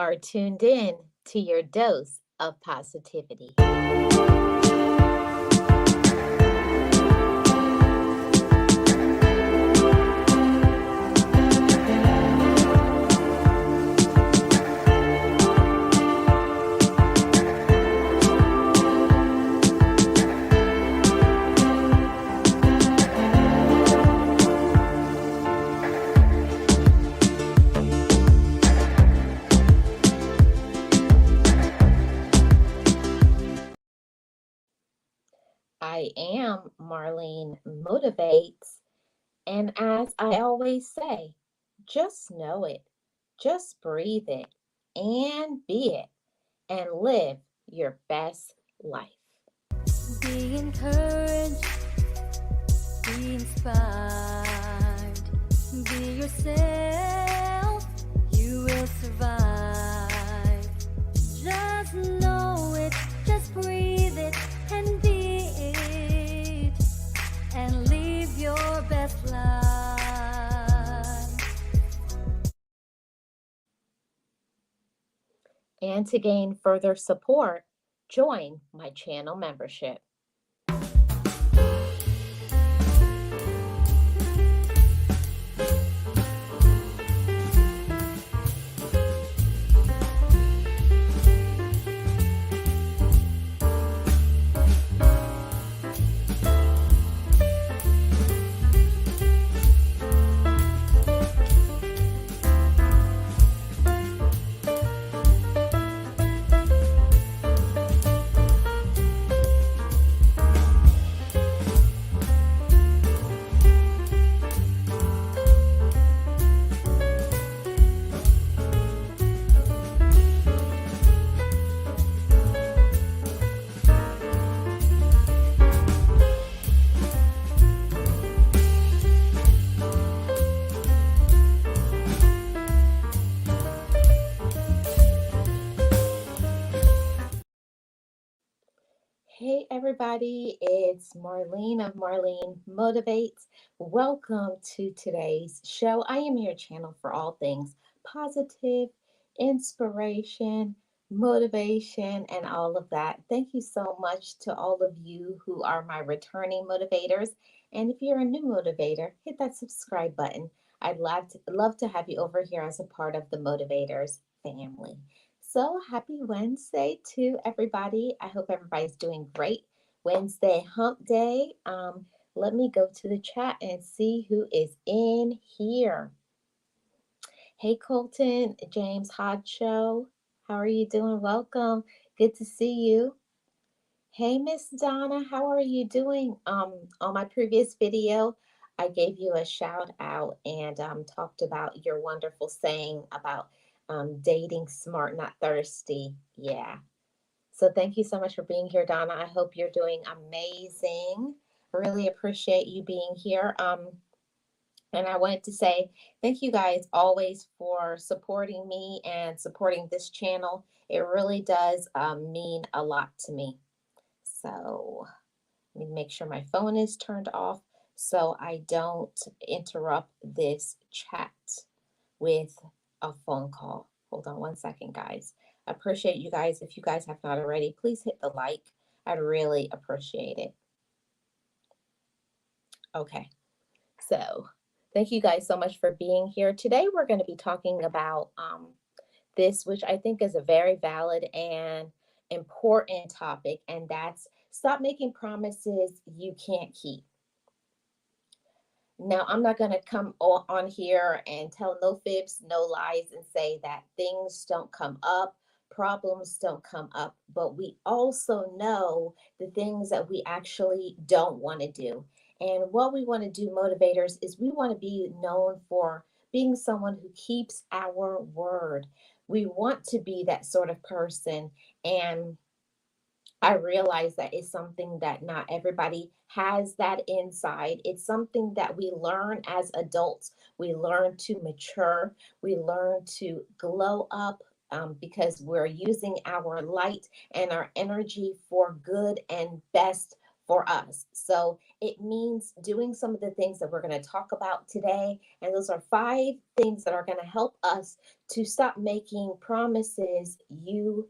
are tuned in to your dose of positivity. I am Marlene Motivates, and as I always say, just know it, just breathe it, and be it, and live your best life. Be encouraged, be inspired, be yourself, you will survive. Just know it, just breathe it, and be it, and live your best life. And to gain further support, join my channel membership. Hey everybody, it's Marlene of Marlene Motivates. Welcome to today's show. I am your channel for all things positive, inspiration, motivation, and all of that. Thank you so much to all of you who are my returning motivators. And if you're a new motivator, hit that subscribe button. I'd love to have you over here as a part of the Motivators family. So happy Wednesday to everybody. I hope everybody's doing great. Wednesday hump day. Let me go to the chat and see who is in here. Hey Colton, James Hodge. How are you doing? Welcome. Good to see you. Hey Miss Donna, how are you doing? On my previous video, I gave you a shout out and talked about your wonderful saying about dating smart, not thirsty. Yeah. So thank you so much for being here, Donna. I hope you're doing amazing. Really appreciate you being here. And I wanted to say thank you guys always for supporting me and supporting this channel. It really does mean a lot to me. So let me make sure my phone is turned off so I don't interrupt this chat with a phone call. Hold on one second, guys. I appreciate you guys. If you guys have not already, please hit the like. I'd really appreciate it. Okay, so thank you guys so much for being here. Today we're going to be talking about this, which I think is a very valid and important topic, and that's stop making promises you can't keep. Now, I'm not going to come on here and tell no fibs, no lies, and say that things don't come up, problems don't come up, but we also know the things that we actually don't want to do. And what we want to do, motivators, is we want to be known for being someone who keeps our word. We want to be that sort of person. And I realize that it's something that not everybody has that inside. It's something that we learn as adults. We learn to mature. We learn to glow up because we're using our light and our energy for good and best for us. So it means doing some of the things that we're going to talk about today. And those are 5 things that are going to help us to stop making promises you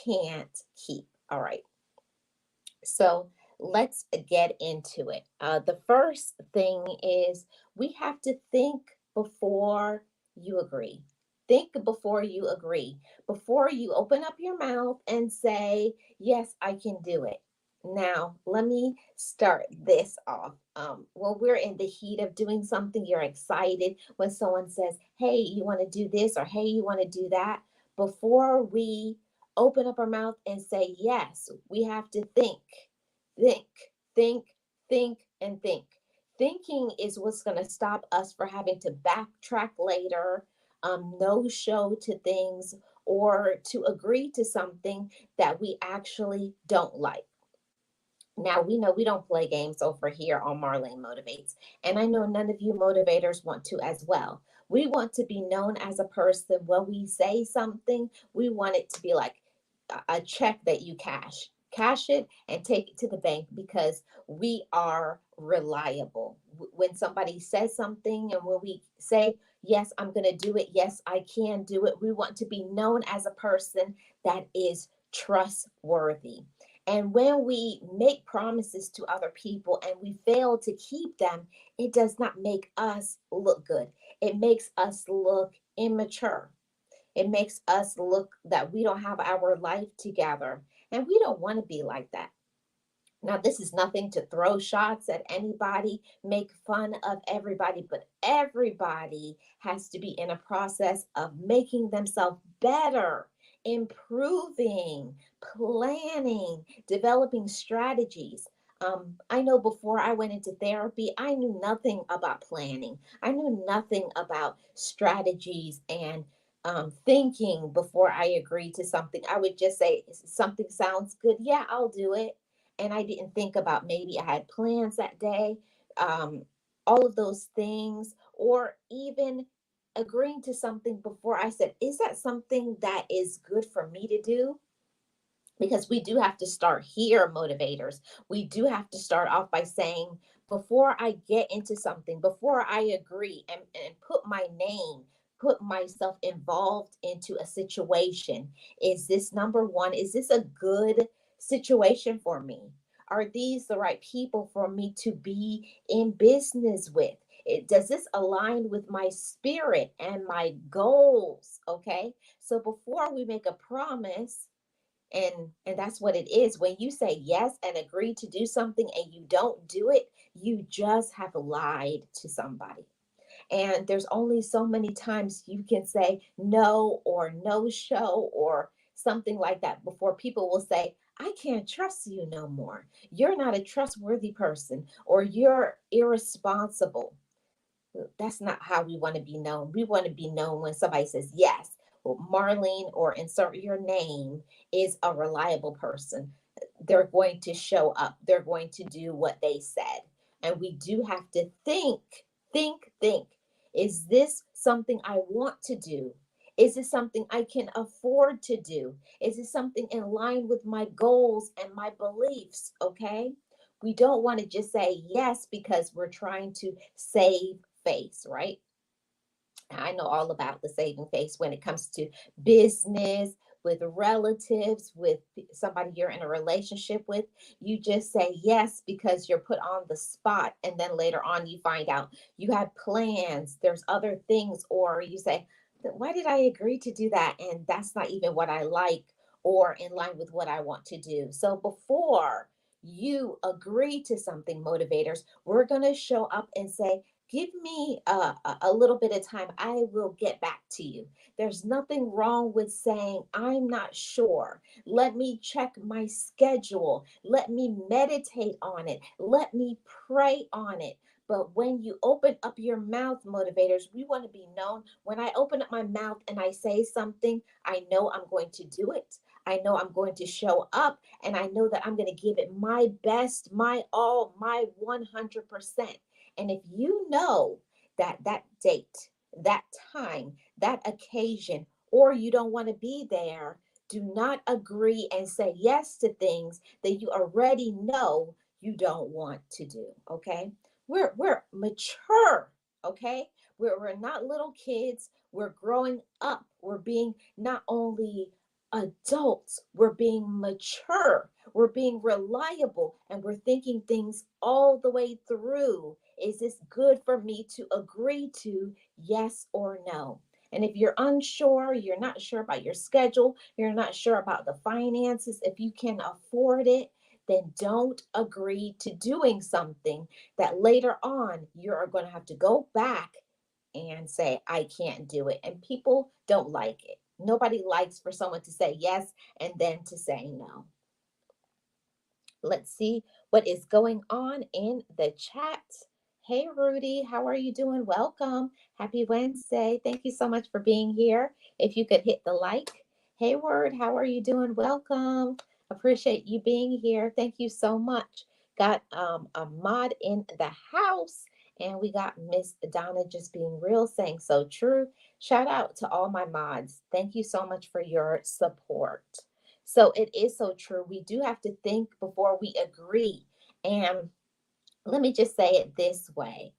can't keep. All right. So let's get into it. The first thing is we have to think before you agree. Think before you agree. Before you open up your mouth and say, yes, I can do it. Now, let me start this off. When we're in the heat of doing something, you're excited when someone says, hey, you want to do this or hey, you want to do that. Before we open up our mouth and say yes, we have to think, think, think, and think. Thinking is what's going to stop us for having to backtrack later, no show to things, or to agree to something that we actually don't like. Now, we know we don't play games over here on Marlene Motivates, and I know none of you motivators want to as well. We want to be known as a person when we say something, we want it to be like a check that you cash. Cash it and take it to the bank because we are reliable. When somebody says something and when we say, yes, I'm going to do it, yes, I can do it, we want to be known as a person that is trustworthy. And when we make promises to other people and we fail to keep them, it does not make us look good. It makes us look immature. It makes us look that we don't have our life together. And we don't want to be like that. Now, this is nothing to throw shots at anybody, make fun of everybody, but everybody has to be in a process of making themselves better, improving, planning, developing strategies. I know before I went into therapy, I knew nothing about planning. I knew nothing about strategies and thinking before I agreed to something. I would just say, something sounds good. Yeah, I'll do it, and I didn't think about maybe I had plans that day, um, all of those things, or even agreeing to something before I said, is that something that is good for me to do? Because we do have to start here, motivators. We do have to start off by saying, before I get into something, before I agree and put my name, put myself involved into a situation, is this, number one, is this a good situation for me? Are these the right people for me to be in business with? Does this align with my spirit and my goals? Okay. So before we make a promise, and that's what it is, when you say yes and agree to do something and you don't do it, you just have lied to somebody. And there's only so many times you can say no or no show or something like that before people will say, I can't trust you no more, you're not a trustworthy person, or you're irresponsible. That's not how we want to be known. We want to be known when somebody says, yes, well, Marlene, or insert your name, is a reliable person. They're going to show up, they're going to do what they said. And we do have to think. Is this something I want to do? Is this something I can afford to do? Is this something in line with my goals and my beliefs? Okay. We don't want to just say yes because we're trying to save face, right? I know all about the saving face when it comes to business, with relatives, with somebody you're in a relationship with. You just say yes because you're put on the spot. And then later on, you find out you had plans, there's other things, or you say, why did I agree to do that? And that's not even what I like or in line with what I want to do. So before you agree to something, motivators, we're going to show up and say, give me a little bit of time. I will get back to you. There's nothing wrong with saying, I'm not sure. Let me check my schedule. Let me meditate on it. Let me pray on it. But when you open up your mouth, motivators, we want to be known. When I open up my mouth and I say something, I know I'm going to do it. I know I'm going to show up, and I know that I'm going to give it my best, my all, my 100%. And if you know that that date, that time, that occasion, or you don't want to be there, do not agree and say yes to things that you already know you don't want to do. Okay, we're mature. Okay, we're not little kids. We're growing up. We're being not only adults, we're being mature, we're being reliable, and we're thinking things all the way through. Is this good for me to agree to, yes or no? And if you're unsure, you're not sure about your schedule, you're not sure about the finances, if you can afford it, then don't agree to doing something that later on you're going to have to go back and say, I can't do it. And people don't like it. Nobody likes for someone to say yes and then to say no. Let's see what is going on in the chat. Hey, Rudy, how are you doing? Welcome. Happy Wednesday. Thank you so much for being here. If you could hit the like. Hayward, how are you doing? Welcome. Appreciate you being here. Thank you so much. Got a mod in the house, and we got Miss Donna just being real, saying so true. Shout out to all my mods. Thank you so much for your support. So it is so true. We do have to think before we agree. And let me just say it this way,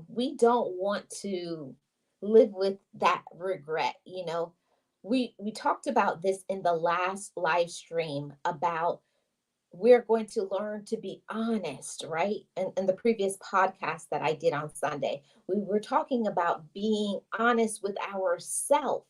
we don't want to live with that regret. We talked about this in the last live stream about we're going to learn to be honest, right? And in the previous podcast that I did on Sunday, we were talking about being honest with ourselves.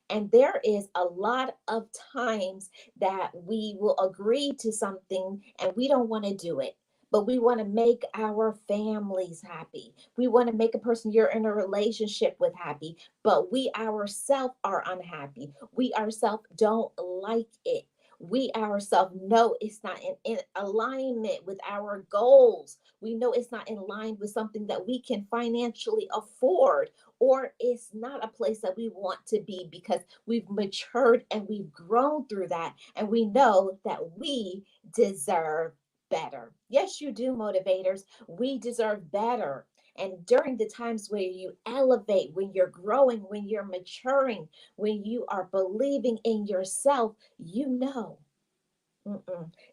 And there is a lot of times that we will agree to something and we don't want to do it. But we want to make our families happy. We want to make a person you're in a relationship with happy, but we ourselves are unhappy. We ourselves don't like it. We ourselves know it's not in alignment with our goals. We know it's not in line with something that we can financially afford, or it's not a place that we want to be because we've matured and we've grown through that. And we know that we deserve better. Yes, you do, motivators. We deserve better. And during the times where you elevate, when you're growing, when you're maturing, when you are believing in yourself, you know,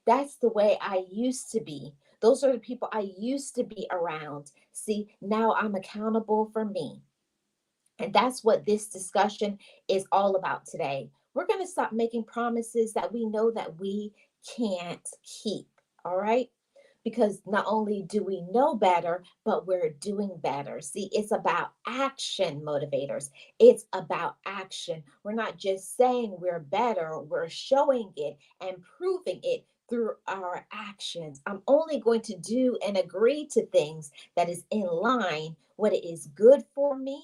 that's the way I used to be. Those are the people I used to be around. See, now I'm accountable for me. And that's what this discussion is all about today. We're going to stop making promises that we know that we can't keep. All right. Because not only do we know better, but we're doing better. See, it's about action, motivators. It's about action. We're not just saying we're better, we're showing it and proving it through our actions. I'm only going to do and agree to things that is in line what it is good for me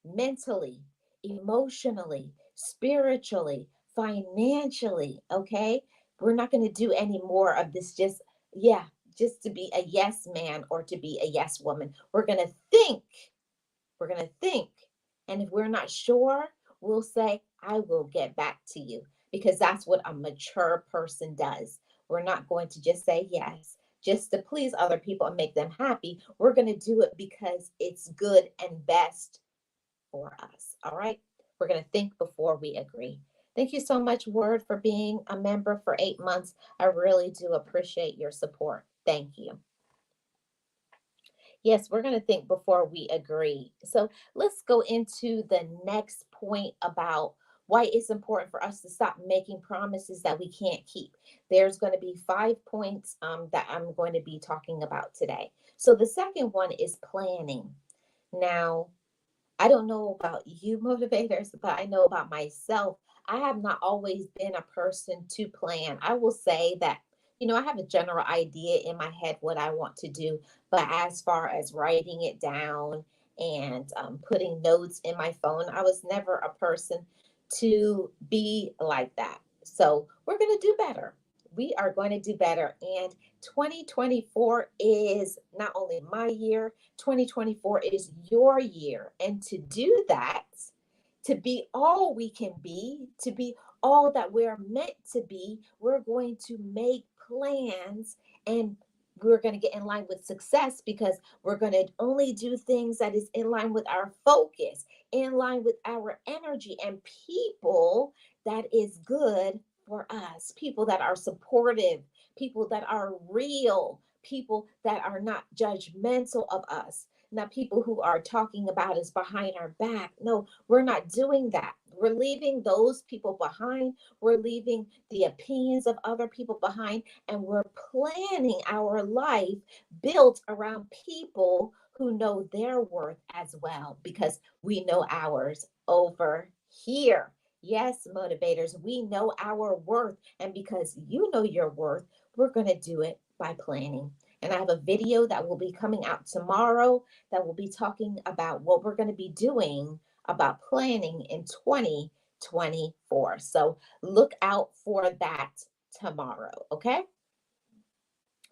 mentally, emotionally, spiritually, financially. Okay. We're not going to do any more of this yeah, just to be a yes man or to be a yes woman. We're going to think. We're going to think. And if we're not sure, we'll say, I will get back to you because that's what a mature person does. We're not going to just say yes just to please other people and make them happy. We're going to do it because it's good and best for us. All right. We're going to think before we agree. Thank you so much, Word, for being a member for 8 months. I really do appreciate your support. Thank you. Yes, we're going to think before we agree. So let's go into the next point about why it's important for us to stop making promises that we can't keep. There's going to be 5 points that I'm going to be talking about today. So the second one is planning. Now, I don't know about you motivators, but I know about myself. I have not always been a person to plan. I will say that, I have a general idea in my head what I want to do, but as far as writing it down and putting notes in my phone, I was never a person to be like that. So we're going to do better. We are going to do better. And 2024 is not only my year, 2024 is your year. And to do that, to be all we can be, to be all that we're meant to be, we're going to make plans and we're going to get in line with success because we're going to only do things that is in line with our focus, in line with our energy and people that is good for us, people that are supportive, people that are real, people that are not judgmental of us, not people who are talking about us behind our back. No, we're not doing that. We're leaving those people behind. We're leaving the opinions of other people behind, and we're planning our life built around people who know their worth as well, because we know ours over here. Yes, motivators, we know our worth. And because you know your worth, we're going to do it by planning. And I have a video that will be coming out tomorrow that will be talking about what we're going to be doing about planning in 2024. So look out for that tomorrow. Okay.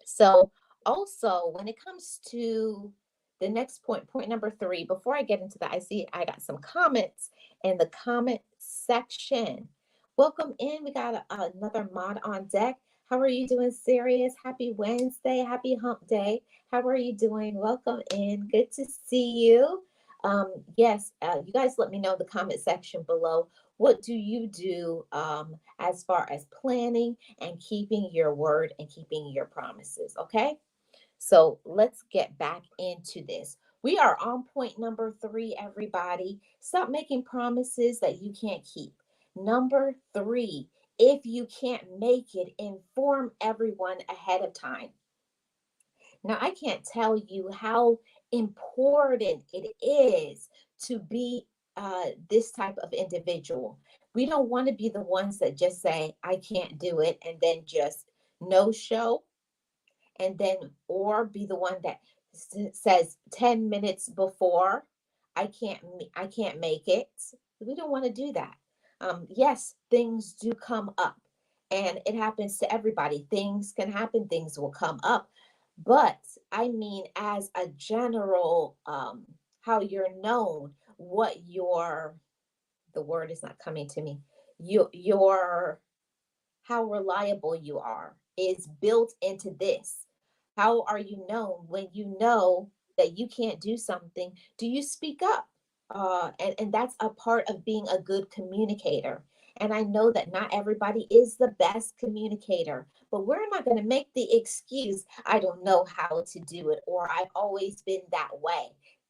So, also, when it comes to the next point, point number three, before I get into that, I see I got some comments in the comment section. Welcome in. We got another mod on deck. How are you doing, Sirius? Happy Wednesday. Happy hump day. How are you doing? Welcome in. Good to see you. Yes, you guys let me know in the comment section below. What do you do as far as planning and keeping your word and keeping your promises? Okay. So let's get back into this. We are on point number three, everybody. Stop making promises that you can't keep. Number three, if you can't make it, inform everyone ahead of time. Now, I can't tell you how important it is to be this type of individual. We don't want to be the ones that just say, I can't do it, and then just no show, and then or be the one that says 10 minutes before, I can't make it. We don't want to do that. Yes, things do come up, and it happens to everybody. Things can happen, things will come up, but I mean, as a general, how you're known, what your, the word is not coming to me, your how reliable you are is built into this. How are you known? When you know that you can't do something, do you speak up? And that's a part of being a good communicator. And I know that not everybody is the best communicator, but we're not going to make the excuse, I don't know how to do it, or I've always been that way.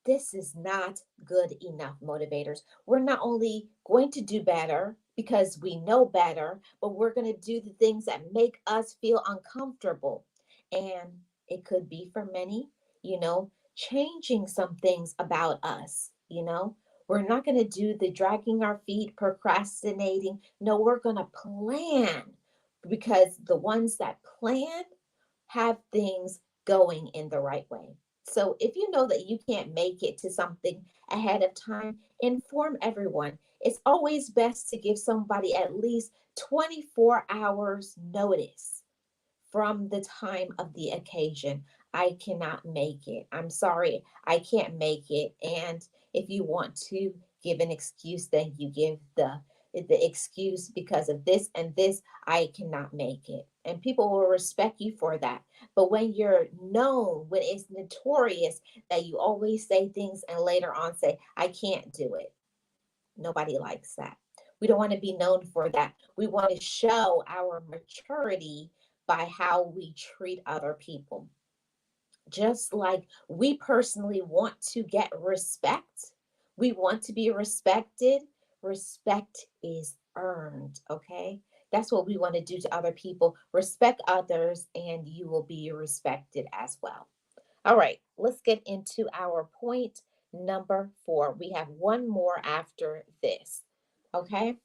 This is not good enough, motivators. We're not only going to do better because we know better, but we're going to do the things that make us feel uncomfortable. And it could be for many, changing some things about us. We're not going to do the dragging our feet, procrastinating. No, we're going to plan, because the ones that plan have things going in the right way. So if you know that you can't make it to something ahead of time, inform everyone. It's always best to give somebody at least 24 hours notice from the time of the occasion. I cannot make it. I'm sorry, I can't make it. And if you want to give an excuse, then you give the excuse, because of this and this, I cannot make it. And people will respect you for that. But when you're known, when it's notorious that you always say things and later on say, I can't do it, nobody likes that. We don't want to be known for that. We want to show our maturity by how we treat other people. Just like we personally want to get respect, we want to be respected. Respect is earned, okay? That's what we want to do to other people. Respect others, and you will be respected as well. All right, let's get into our point number four. We have one more after this. Okay,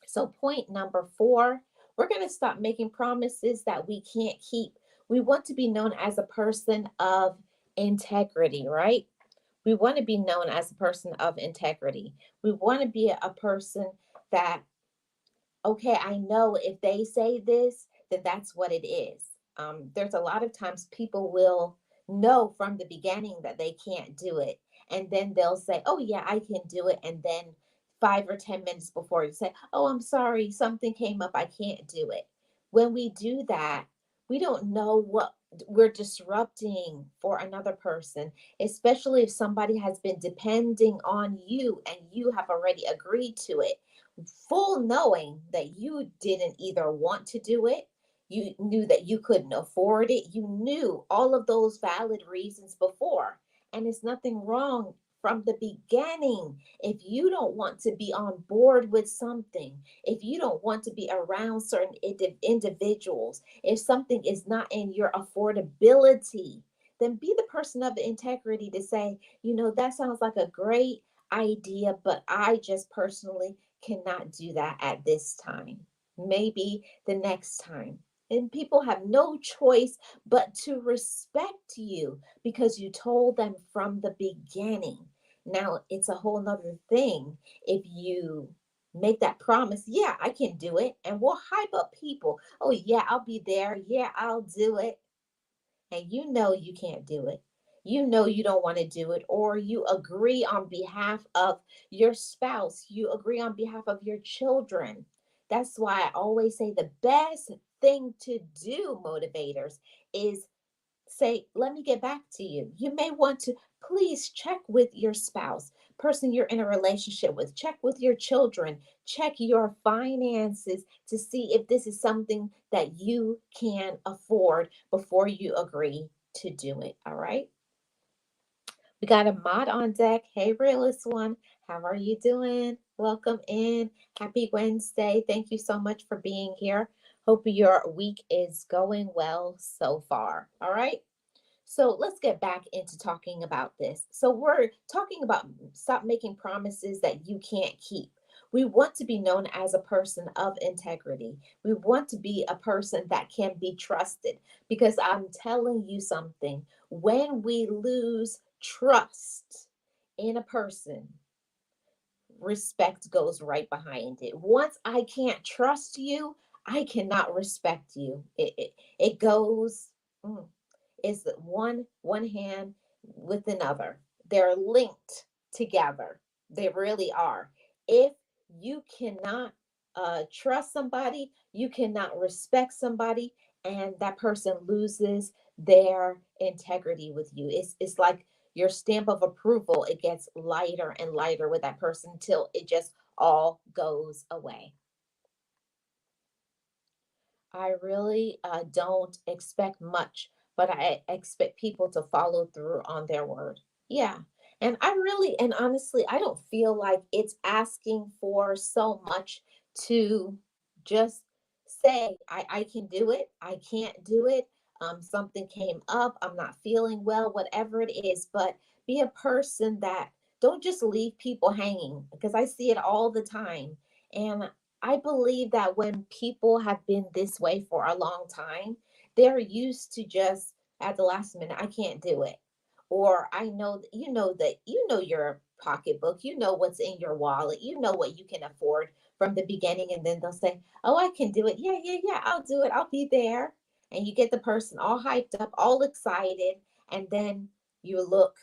so point number four, we're going to stop making promises that we can't keep. We want to be known as a person of integrity, right? We want to be known as a person of integrity. We want to be a person that, okay, I know if they say this, then that's what it is. There's a lot of times people will know from the beginning that they can't do it. And then they'll say, oh, yeah, I can do it. And then 5 or 10 minutes before, you say, oh, I'm sorry, something came up, I can't do it. When we do that, we don't know what we're disrupting for another person, especially if somebody has been depending on you and you have already agreed to it, full knowing that you didn't either want to do it, You knew that you couldn't afford it. You knew all of those valid reasons before. And it's nothing wrong from the beginning. If you don't want to be on board with something, if you don't want to be around certain individuals, if something is not in your affordability, then be the person of integrity to say, that sounds like a great idea, but I just personally cannot do that at this time. Maybe the next time. And people have no choice but to respect you because you told them from the beginning. Now, it's a whole nother thing if you make that promise, yeah, I can do it. And we'll hype up people. Oh, yeah, I'll be there. Yeah, I'll do it. And you know you can't do it. You know you don't want to do it, or you agree on behalf of your spouse, you agree on behalf of your children. That's why I always say the best thing to do, motivators, is say, let me get back to you. You may want to please check with your spouse, person you're in a relationship with, check with your children, check your finances to see if this is something that you can afford before you agree to do it. All right. We got a mod on deck. Hey, realist one, how are you doing? Welcome in. Happy Wednesday. Thank you so much for being here. Hope your week is going well so far. All right. So let's get back into talking about this. So we're talking about stop making promises that you can't keep. We want to be known as a person of integrity. We want to be a person that can be trusted because I'm telling you something. When we lose trust in a person, respect goes right behind it. Once I can't trust you, I cannot respect you. It goes. Is one hand with another. They're linked together. They really are. If you cannot trust somebody, you cannot respect somebody, and that person loses their integrity with you. It's like your stamp of approval. It gets lighter and lighter with that person until it just all goes away. I really don't expect much, but I expect people to follow through on their word. Yeah. And I really, and honestly, I don't feel like it's asking for so much to just say, I can do it, I can't do it. Something came up, I'm not feeling well, whatever it is, but be a person that don't just leave people hanging because I see it all the time. And I believe that when people have been this way for a long time, they're used to just at the last minute, I can't do it. Or I know that you know your pocketbook, you know what's in your wallet, you know what you can afford from the beginning, and then they'll say, oh, I can do it. Yeah, yeah, yeah, I'll do it. I'll be there. And you get the person all hyped up, all excited, and then you look,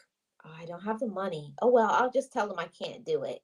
oh, I don't have the money. Oh well, I'll just tell them I can't do it.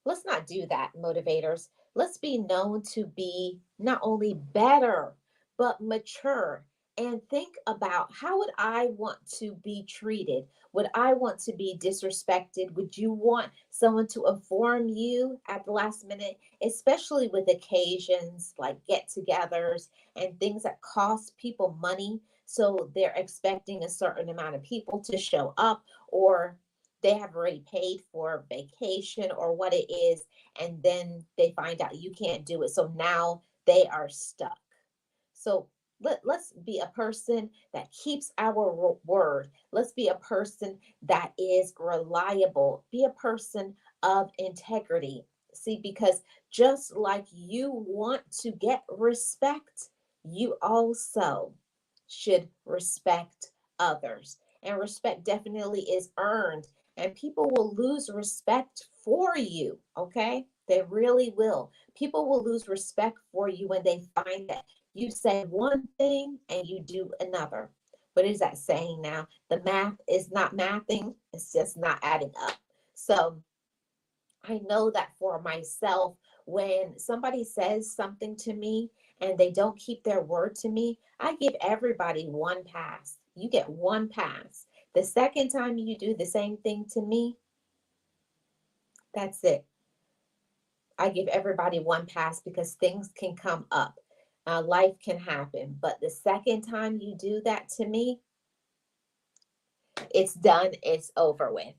Let's not do that, motivators. Let's be known to be not only better, but mature. And think about, how would I want to be treated? Would I want to be disrespected? Would you want someone to inform you at the last minute, especially with occasions like get togethers and things that cost people money? So they're expecting a certain amount of people to show up, or they have already paid for vacation or what it is, and then they find out you can't do it, so now they are stuck. So let's be a person that keeps our word. Let's be a person that is reliable. Be a person of integrity. See, because just like you want to get respect, you also should respect others. And respect definitely is earned. And people will lose respect for you, okay? They really will. People will lose respect for you when they find that you say one thing and you do another. What is that saying now? The math is not mathing, it's just not adding up. So I know that for myself, when somebody says something to me and they don't keep their word to me, I give everybody one pass. You get one pass. The second time you do the same thing to me, that's it. I give everybody one pass because things can come up. Life can happen. But the second time you do that to me, it's done, it's over with.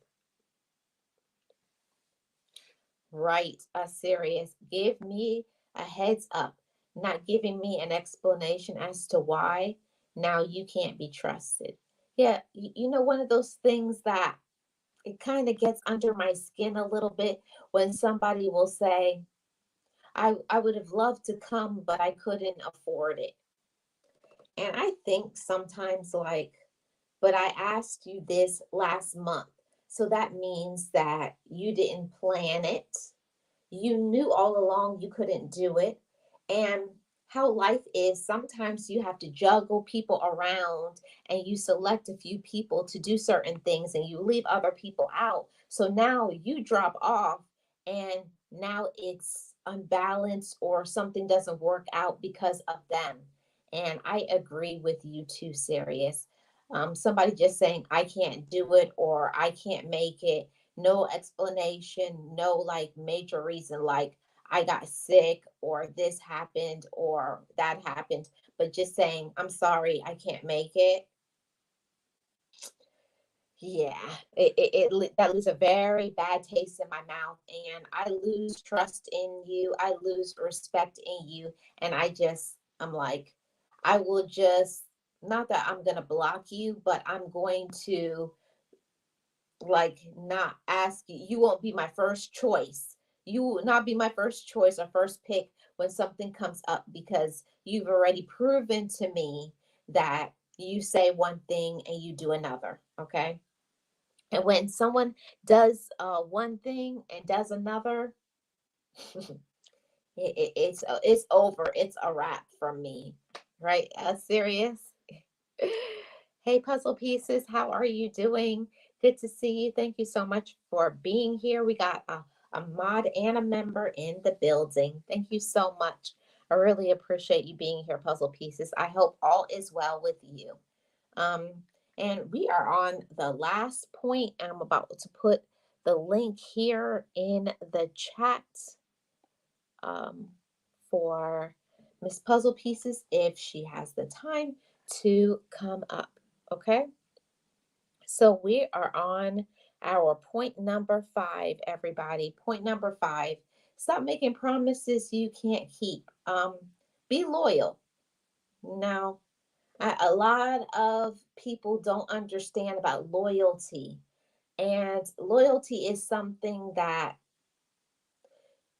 Right, serious. Give me a heads up, not giving me an explanation as to why now you can't be trusted. Yeah, one of those things that it kind of gets under my skin a little bit when somebody will say, I would have loved to come, but I couldn't afford it. And I think sometimes, like, but I asked you this last month. So that means that you didn't plan it. You knew all along you couldn't do it. And how life is, sometimes you have to juggle people around and you select a few people to do certain things and you leave other people out. So now you drop off and now it's unbalanced or something doesn't work out because of them. And I agree with you too, Serious. Somebody just saying, I can't do it or I can't make it, no explanation, no like major reason, like I got sick or this happened or that happened, but just saying, I'm sorry, I can't make it. Yeah, that leaves a very bad taste in my mouth, and I lose trust in you. I lose respect in you, and I'm like, I will just, not that I'm gonna block you, but I'm going to like not ask you. You won't be my first choice. You will not be my first choice or first pick when something comes up because you've already proven to me that you say one thing and you do another. Okay. And when someone does one thing and does another, it's over. It's a wrap from me, right? Serious. Hey, puzzle pieces, how are you doing? Good to see you. Thank you so much for being here. We got a mod and a member in the building. Thank you so much. I really appreciate you being here, puzzle pieces. I hope all is well with you. Um, and we are on the last point, and I'm about to put the link here in the chat um, for Miss Puzzle Pieces if she has the time to come up. Okay, so we are on our point number 5, everybody. Point number 5: stop making promises you can't keep. Be loyal. Now, a lot of people don't understand about loyalty, and loyalty is something that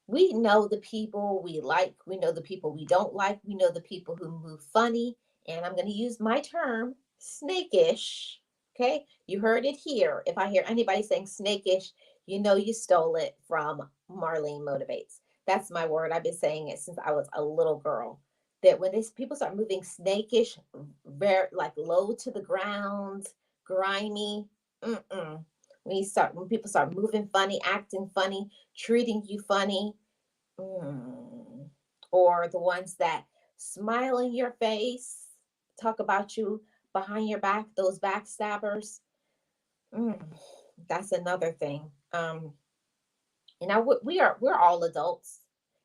we know the people we like, we know the people we don't like, we know the people who move funny, and I'm going to use my term, snakish. Okay, you heard it here. If I hear anybody saying snakish, you know you stole it from Marlene Motivates. That's my word. I've been saying it since I was a little girl. That when these people start moving snakish, very like low to the ground, grimy, mm-mm. When people start moving funny, acting funny, treating you funny, mm. or the ones that smile in your face, talk about you behind your back, those backstabbers. Mm. That's another thing. We're all adults.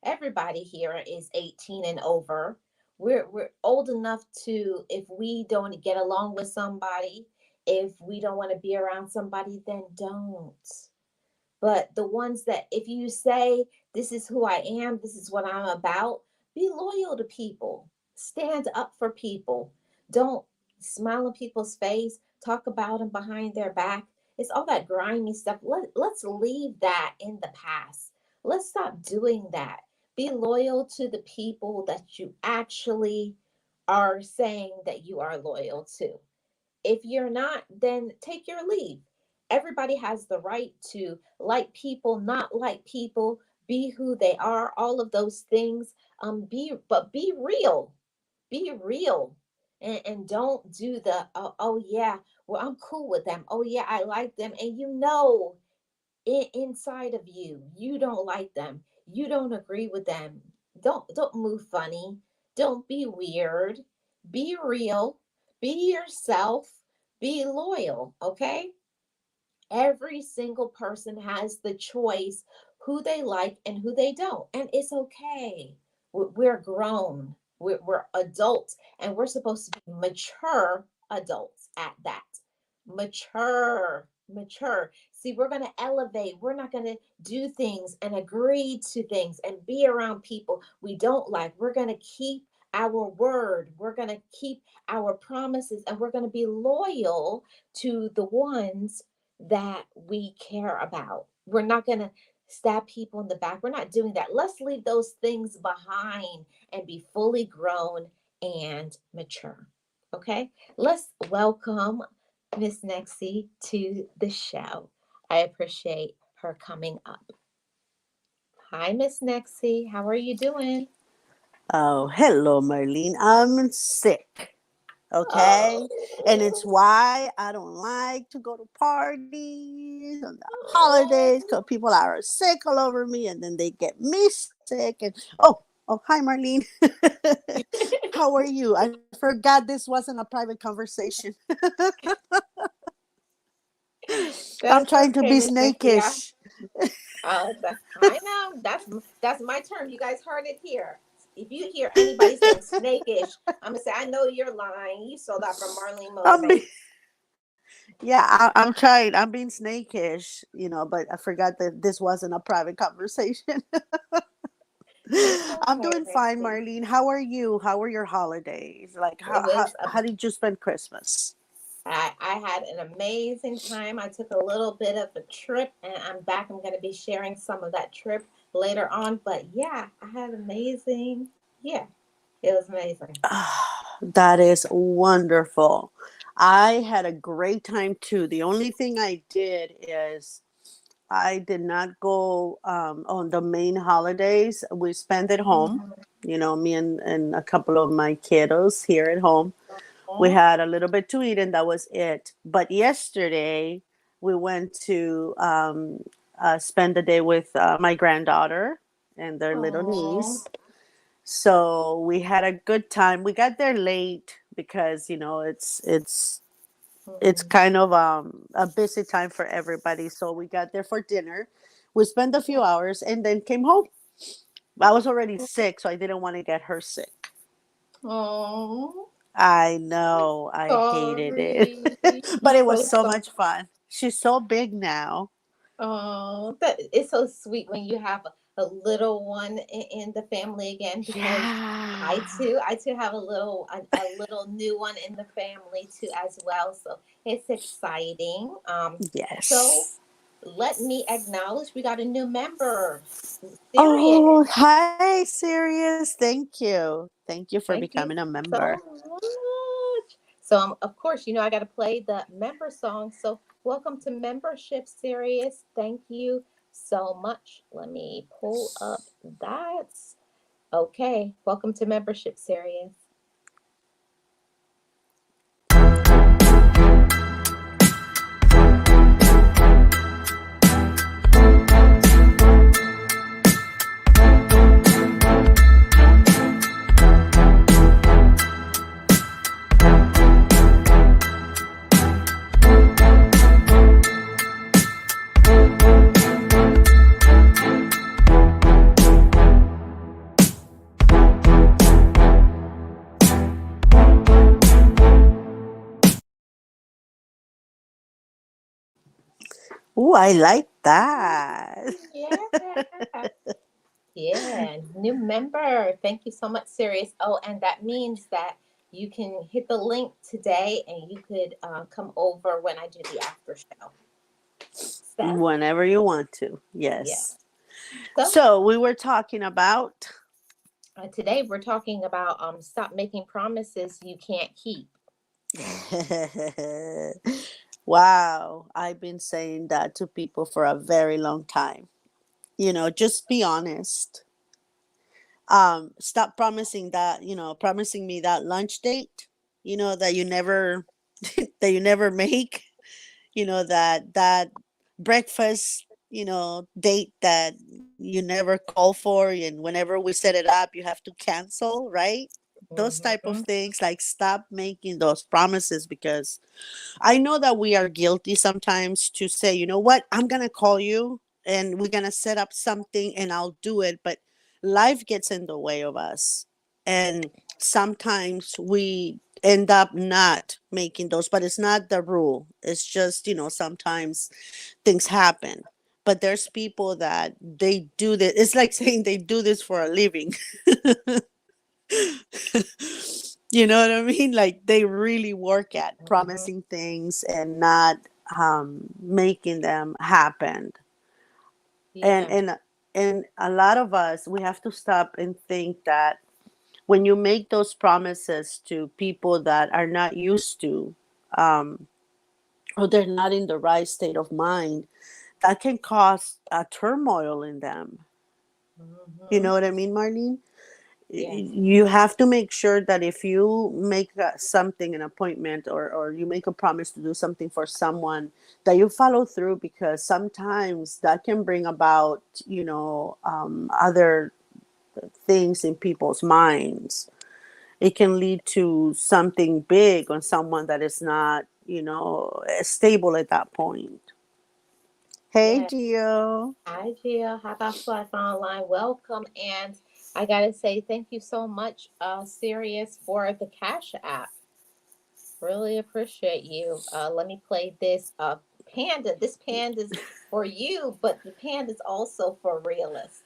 Everybody here is 18 and over. We're old enough to, if we don't get along with somebody, if we don't want to be around somebody, then don't. But the ones that, if you say, this is who I am, this is what I'm about, be loyal to people, stand up for people. Don't smile in people's face, talk about them behind their back. It's all that grimy stuff. Let's leave that in the past. Let's stop doing that. Be loyal to the people that you actually are saying that you are loyal to. If you're not, then take your leave. Everybody has the right to like people, not like people, be who they are, all of those things. Be real. Be real. And don't do the oh yeah, well I'm cool with them. Oh yeah, I like them. And inside of you, you don't like them. You don't agree with them. Don't move funny. Don't be weird. Be real. Be yourself. Be loyal, okay? Every single person has the choice who they like and who they don't, and it's okay. We're grown. We're adults, and we're supposed to be mature adults at that. Mature. See, we're going to elevate. We're not going to do things and agree to things and be around people we don't like. We're going to keep our word. We're going to keep our promises, and we're going to be loyal to the ones that we care about. We're not going to stab people in the back. We're not doing that. Let's leave those things behind and be fully grown and mature. Okay? Let's welcome Miss Nexie to the show. I appreciate her coming up. Hi, Miss Nexie. How are you doing? Oh, hello, Marlene. I'm sick, okay? And it's Oh, why I don't like to go to parties on the holidays because oh. people are sick all over me and then they get me sick. And oh, hi, Marlene. How are you? I forgot this wasn't a private conversation. I'm That's trying to be okay, Miss Nexie. snakish. I know. That's my term. You guys heard it here. If you hear anybody saying snakish, I'm gonna say I know you're lying. You saw that from Marlene I'm be- Motivates. yeah, I'm trying. I'm being snakish, but I forgot that this wasn't a private conversation. It's I'm okay, doing fine, Nexie. Marlene. How are you? How were your holidays? Like, It was how did you spend Christmas? I had an amazing time. I took a little bit of a trip and I'm back. I'm going to be sharing some of that trip later on. But yeah, I had amazing. Yeah, it was amazing. That is wonderful. I had a great time too. The only thing I did is I did not go on the main holidays. We spent at home. Mhm. Me and a couple of my kiddos here at home. We Aw. had a little bit to eat, and that was it. But yesterday, we went to spend the day with my granddaughter and their little Aw. niece. So we had a good time. We got there late because it's Mhm. kind of a busy time for everybody. So we got there for dinner. We spent a few hours and then came home. I was already sick, so I didn't want to get her sick. Aw. I know. I hated it. Sorry. But I'm it was so so sorry. much fun. She's so big now. Oh, that it's so sweet when you have a little one in the family again because Yeah. I too have a little new one in the family too as well. So it's exciting. So Yes. let me acknowledge we got a new member, Sirius. Oh, hi, Sirius. Thank you. Thank you for Thank becoming you a member. so much. So, of course, I got to play the member song. So, welcome to membership series. Thank you so much. Let me pull up that. Okay, welcome to membership series. Ooh, I like that. Yeah. Yeah, new member. Thank you so much, Sirius. Oh, and that means that you can hit the link today and you could come over when I do the after show. So, Whenever you want to. yeah. Yes. So, So we were talking about. today we're talking about stop making promises you can't keep. Wow. I've been saying that to people for a very long time. Just be honest. Stop promising me that lunch date, that you never that you never make, that breakfast, date that you never call for, and whenever we set it up you have to cancel, right? Those type of Hmm. things, like, stop making those promises, because I know that we are guilty sometimes to say, you know what, I'm going to call you and we're going to set up something and I'll do it. But life gets in the way of us. And sometimes we end up not making those, but it's not the rule. It's just, sometimes things happen. But there's people that they do this. It's like saying they do this for a living. You know what I mean? Like they really work at Mhm. promising things and not making them happen. And Yeah. and and a lot of us, we have to stop and think that when you make those promises to people that are not used to, um, or they're not in the right state of mind, that can cause a turmoil in them. You Mhm. know what I mean, Marlene? Yes. You have to make sure that if you make something, an appointment, or you make a promise to do something for someone, that you follow through, because sometimes that can bring about, other things in people's minds. It can lead to something big on someone that is not, stable at that point. Hey, Yes. Gio. Hi, Jill. How about Life Online? Welcome. And I got to say, thank you so much, Sirius, for the Cash App. Really appreciate you. Let me play this panda. This panda is for you, but the panda is also for realists.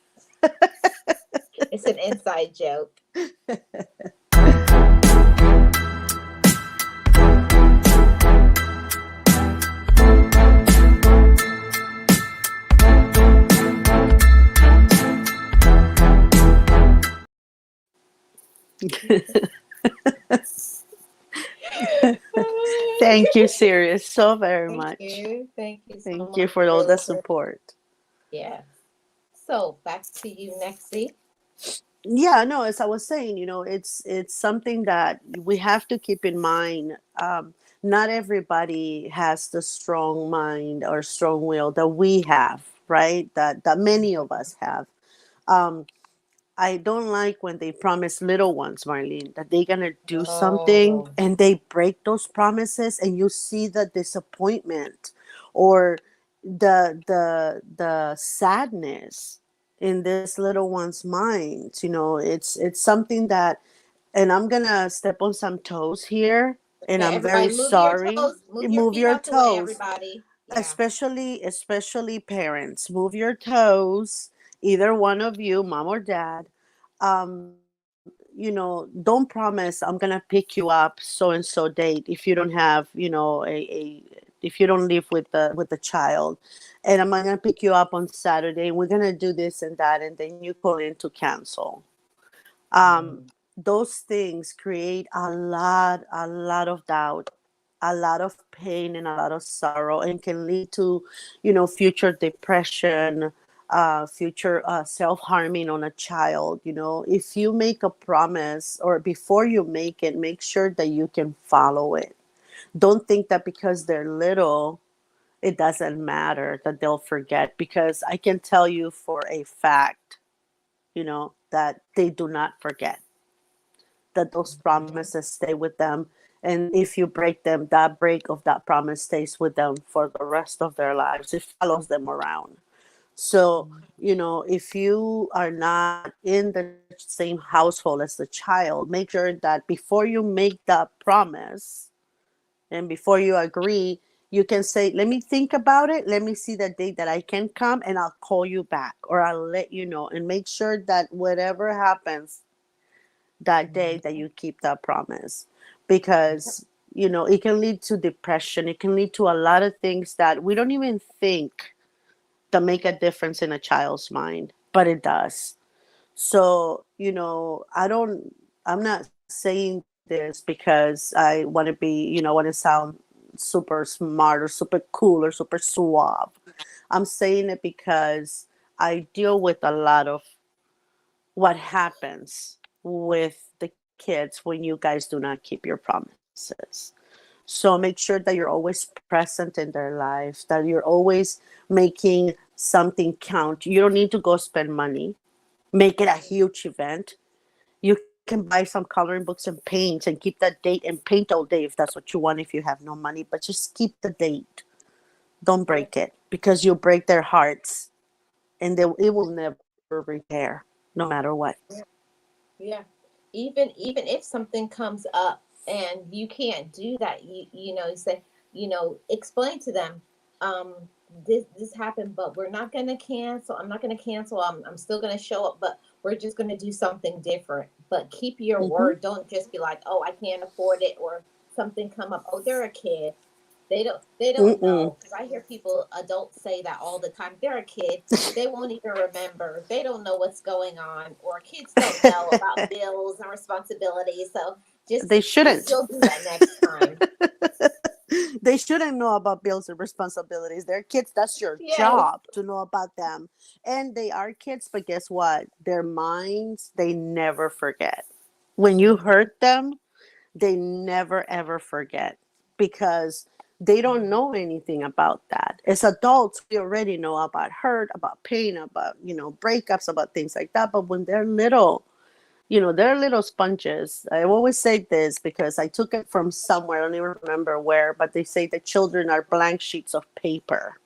It's an inside joke. Thank you, Sirius, so very Thank much. you. Thank you so Thank you much. for all Really the appreciate. support. Yes. So back to you, Nexie. Yeah, no, as I was saying, it's something that we have to keep in mind. Not everybody has the strong mind or strong will that we have, right? That many of us have. Um, I don't like when they promise little ones, Marlene, that they're gonna do something Oh, and they break those promises, and you see the disappointment or the sadness in this little one's mind. It's something that, and I'm gonna step on some toes here, and okay. I'm very Everybody, move your sorry. toes. Move your Move feet your out the way. toes, Everybody. Yeah. especially parents. Move your toes, either one of you, mom or dad. Don't promise I'm gonna pick you up so and so date if you don't have, if you don't live with the child, and I'm gonna pick you up on Saturday, and we're gonna do this and that, and then you call in to cancel. um, Mm. those things create a lot of doubt, a lot of pain, and a lot of sorrow, and can lead to, future depression, future self-harming on a child. If you make a promise, or before you make it, make sure that you can follow it. Don't think that because they're little, it doesn't matter that they'll forget, because I can tell you for a fact, that they do not forget, that those Mhm. promises stay with them. And if you break them, that break of that promise stays with them for the rest of their lives. It follows them around. So, if you are not in the same household as the child, make sure that before you make that promise and before you agree, you can say, let me think about it. Let me see the date that I can come, and I'll call you back, or I'll let you know. And make sure that whatever happens that day, that Mhm. you keep that promise, because it can lead to depression. It can lead to a lot of things that we don't even think that make a difference in a child's mind, but it does. So, I'm not saying this because I want to be, want to sound super smart or super cool or super suave. I'm saying it because I deal with a lot of what happens with the kids when you guys do not keep your promises. So make sure that you're always present in their life, that you're always making something count. You don't need to go spend money. Make it a huge event. You can buy some coloring books and paint and keep that date and paint all day if that's what you want, if you have no money, but just keep the date. Don't Yeah. break it, because you'll break their hearts, and it will never repair, no matter what. Yeah. Yeah. even if something comes up and you can't do that, you say, explain to them, um this happened, but we're not going to cancel. I'm not going to cancel. I'm still going to show up, but we're just going to do something different. But keep your Mm-hmm. word. Don't just be like, oh, I can't afford it, or something come up. Oh, they're a kid. They don't Mm-mm. know, because I hear people, adults, say that all the time. They're a kid. They won't even remember. They don't know what's going on, or kids don't know about bills and responsibilities. So just They just shouldn't. you'll do that next time. They shouldn't know about bills and responsibilities. They're kids. That's your Yes. job to know about them. And they are kids, but guess what? Their minds, they never forget. When you Mhm. hurt them, they never ever forget because they don't Mhm. know anything about that. As adults, we already know about hurt, about pain, about, breakups, about things like that. But when they're little, they're little sponges. I always say this because I took it from somewhere. I don't even remember where, but they say that children are blank sheets of paper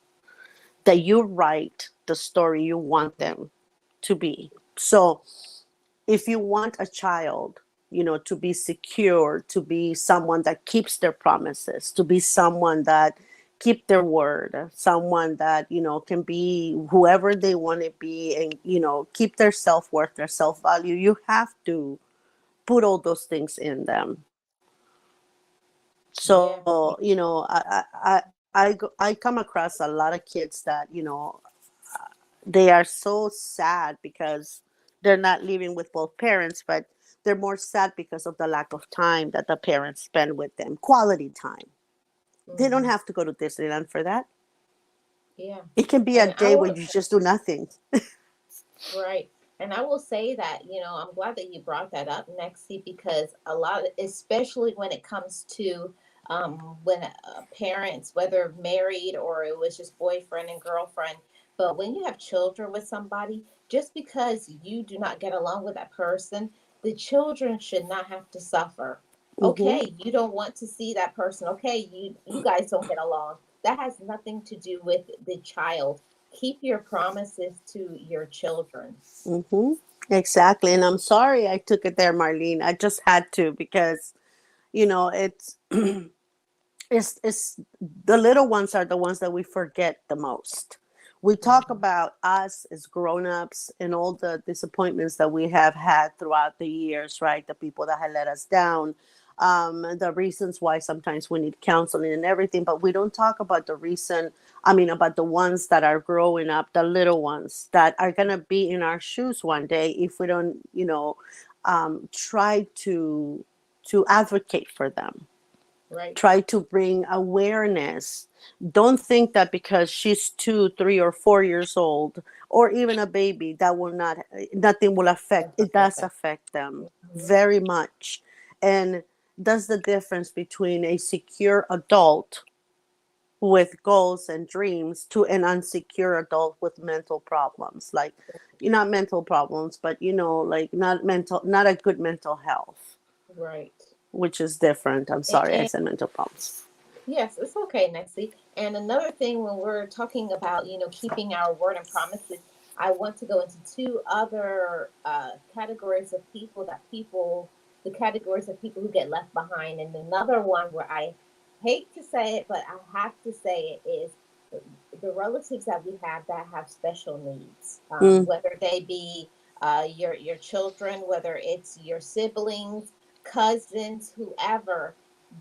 that you write the story you want them to be. So if you want a child, to be secure, to be someone that keeps their promises, to be someone that keep their word, someone that, can be whoever they want to be, and, keep their self-worth, their self-value, you have to put all those things in them. Yeah. So, I come across a lot of kids that, they are so sad because they're not living with both parents, but they're more sad because of the lack of time that the parents spend with them. Quality time. They don't Hmm. have to go to Disneyland for that. Yeah. It can be a And I day where will. you just do nothing. Right. And I will say that, I'm glad that you brought that up, Nexi, because a lot, especially when it comes to, when parents, whether married or it was just boyfriend and girlfriend, but when you have children with somebody, just because you do not get along with that person, the children should not have to suffer. Mm-hmm. Okay, you don't want to see that person. Okay, you guys don't get along. That has nothing to do with the child. Keep your promises to your children. Mm-hmm. Exactly. And I'm sorry I took it there, Marlene. I just had to because, it's it's the little ones are the ones that we forget the most. We talk Mhm. about us as grown-ups and all the disappointments that we have had throughout the years, right? The people that have let us down, the reasons why sometimes we need counseling and everything, but we don't talk about the reason. I mean, about the ones that are growing up, the little ones that are gonna be in our shoes one day if we don't, try to advocate for them, Right. try to bring awareness. Don't think that because she's 2, 3, or 4 years old, or even a baby, that will not, nothing will affect. That's It affect does them. affect them Mhm. very much. And that's the difference between a secure adult with goals and dreams to an unsecure adult with mental problems. Like, not mental problems, but, like, not a good mental health, Right. which is different. I'm sorry, I And said mental problems. yes, it's okay, Nexi. And another thing, when we're talking about, keeping our word and promises, I want to go into two other categories of people, the categories of people who get left behind. And another one where I hate to say it, but I have to say it, is the relatives that we have that have special needs, Mm, whether they be your children, whether it's your siblings, cousins, whoever.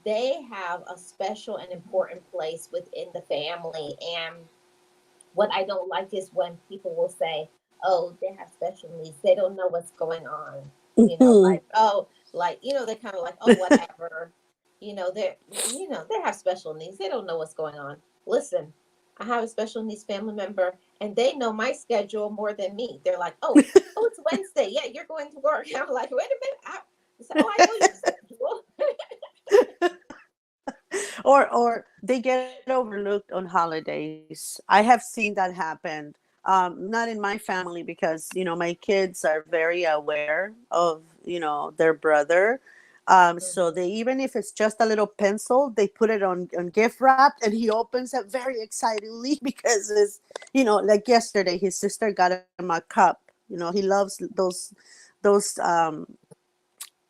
They have a special and important place within the family. And what I don't like is when people will say, "Oh, they have special needs. They don't know what's going on." mhm. Like, oh, like, they're kind of like, "Oh, whatever." They have special needs. They don't know what's going on. Listen, I have a special needs family member, and they know my schedule more than me. They're like, "Oh, it's Wednesday. Yeah, you're going to work." I'm like, "Wait a minute." I said, "Oh, I know your schedule." Or they get overlooked on holidays. I have seen that happen. Not in my family because my kids are very aware of their brother. So Mhm. they, even if it's just a little pencil, they put it on gift wrap, and he opens it very excitedly because it's like yesterday his sister got him a cup. He loves those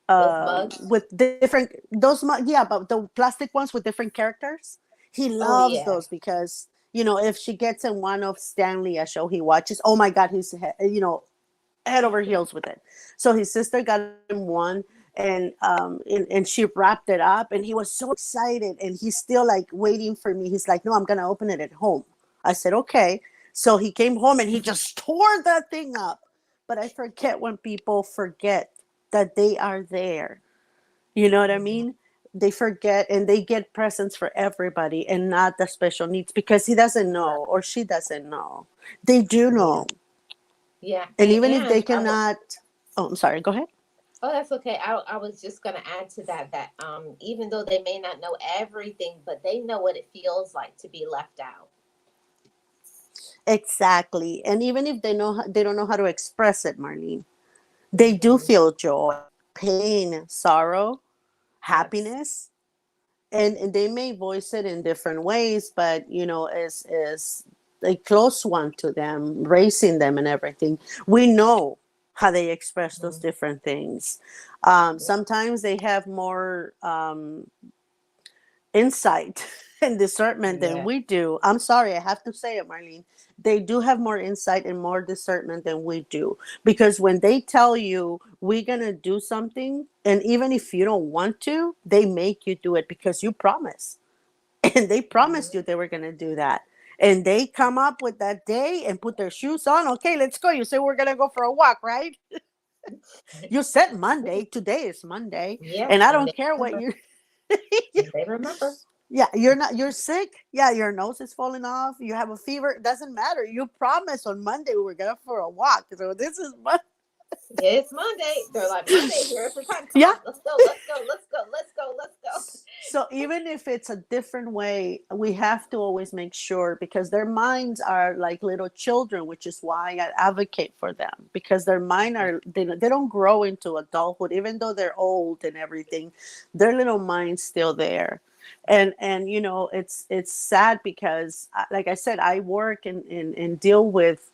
Those mugs. with different those yeah, but the plastic ones with different characters. He Oh loves yeah. those because if she gets in one of Stanley a show he watches, oh my god, he's head over heels with it. So his sister got him one, and she wrapped it up, and he was so excited, and he's still like waiting for me. He's like, "No, I'm gonna open it at home." I said, "Okay." So he came home and he just tore that thing up. But I forget when people forget that they are there. You know what I Mhm. mean? They forget and they get presents for everybody and not the special needs because he doesn't Right. know or she doesn't know. They do Yeah. know. Yeah. And even if they And I will. cannot, oh, I'm sorry, go ahead. Oh, that's okay. I was just gonna add to that that even though they may not know everything, but they know what it feels like to be left out. Exactly. And even if they don't know how to express it, Marlene, they do Hmm. feel joy, pain, sorrow, Yes. happiness, and they may voice it in different ways, but is a close one to them, raising them and everything. We know how they express those Mhm. different things. Sometimes they have more insight and discernment than Yeah. we do. I'm sorry, I have to say it, Marlene. They do have more insight and more discernment than we do. Because when they tell you we're gonna do something, and even if you don't want to, they make you do it because you promise. And they promised you Mhm. they were gonna do that. And they come up with that day and put their shoes on. Okay, let's go. You say we're gonna go for a walk, right? You said Monday. Today is Monday. Yep. And I And don't they care what remember. you And they remember. Yeah, you're sick. Yeah, your nose is falling off. You have a fever. It doesn't matter. You promised on Monday we were going for a walk. So this is It's Monday. They're like, Monday, here's the time. Come yeah. on, let's go, let's go, let's go, let's go, let's go. So even if it's a different way, we have to always make sure because their minds are like little children, which is why I advocate for them because their mind are they don't grow into adulthood even though they're old and everything. Their little mind's still there. And it's sad because like I said, I work and deal with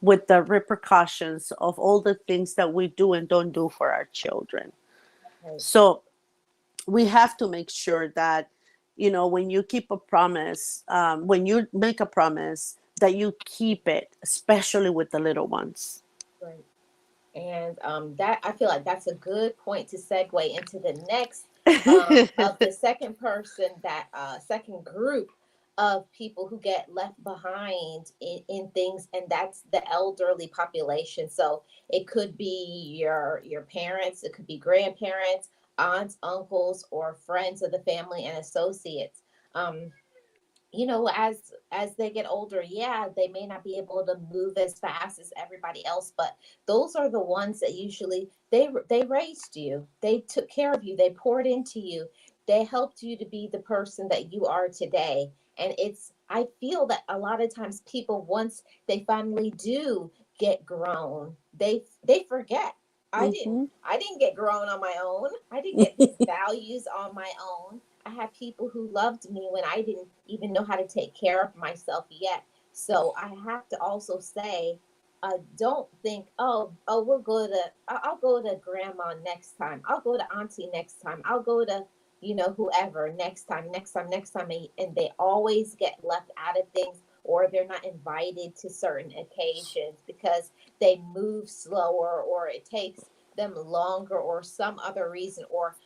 the repercussions of all the things that we do and don't do for our children. Right, So we have to make sure that when you keep a promise, when you make a promise, that you keep it, especially with the little ones. right. And that I feel like that's a good point to segue into the next of the second person that second group of people who get left behind in things, and that's the elderly population. So it could be your parents, it could be grandparents, aunts, uncles, or friends of the family and associates. Um, as they get older, yeah, they may not be able to move as fast as everybody else, but those are the ones that usually they raised you, they took care of you, they poured into you, they helped you to be the person that you are today. And it's I feel that a lot of times people, once they finally do get grown, they forget. Hmm. I didn't get grown on my own. I didn't get these values on my own. I had people who loved me when I didn't even know how to take care of myself yet. So I have to also say, don't think, we'll go to, I'll go to grandma next time. I'll go to auntie next time. I'll go to, whoever next time, next time, next time. And they always get left out of things, or they're not invited to certain occasions because they move slower, or it takes them longer, or some other reason, or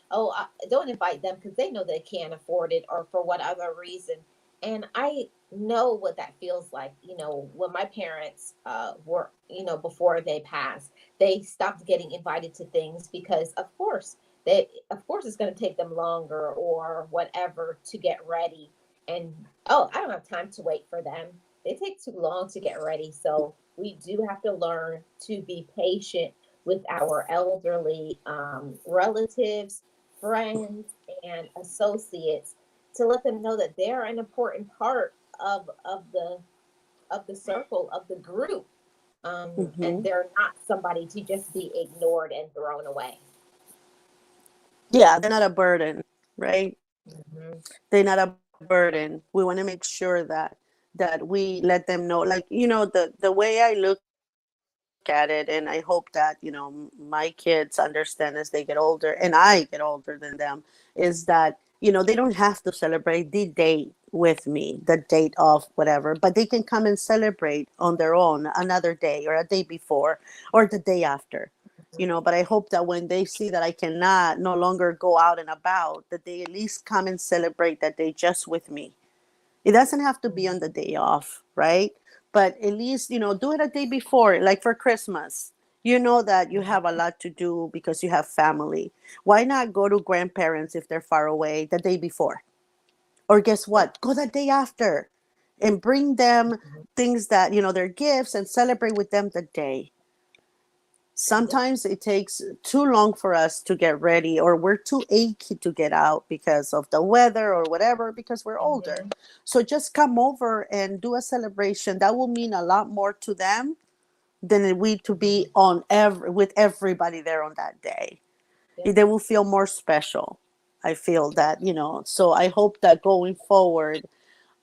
don't invite them because they know they can't afford it, or for what other reason. And I know what that feels like. When my parents were, before they passed, they stopped getting invited to things because, of course, it's going to take them longer or whatever to get ready. And I don't have time to wait for them. They take too long to get ready. So we do have to learn to be patient with our elderly relatives, friends, and associates, to let them know that they're an important part of the circle, of the group, and Hmm. they're not somebody to just be ignored and thrown away. Yeah, they're not a burden, right? Hmm. They're not a burden. We want to make sure that we let them know, like the way I look at it, Marlene, at it, and I hope that my kids understand as they get older, and I get older than them, is that they don't have to celebrate the date with me, the date of whatever, but they can come and celebrate on their own another day or a day before or the day after. But I hope that when they see that I cannot no longer go out and about, that they at least come and celebrate that day just with me. It doesn't have to be on the day off, right? But at least, do it a day before, like for Christmas. You know that you have a lot to do because you have family. Why not go to grandparents if they're far away the day before? Or guess Yeah. what? Go the day after and bring them things that, their gifts, and celebrate with them the day. Yep. Sometimes it takes too long for us to get ready, or we're too achy to get out because of the weather or whatever, because we're older. Hmm. So just come over and do a celebration. That will mean a lot more to them than we to be Hmm. on with everybody there on that day. Yep. They will feel more special. I feel that, so I hope that going forward,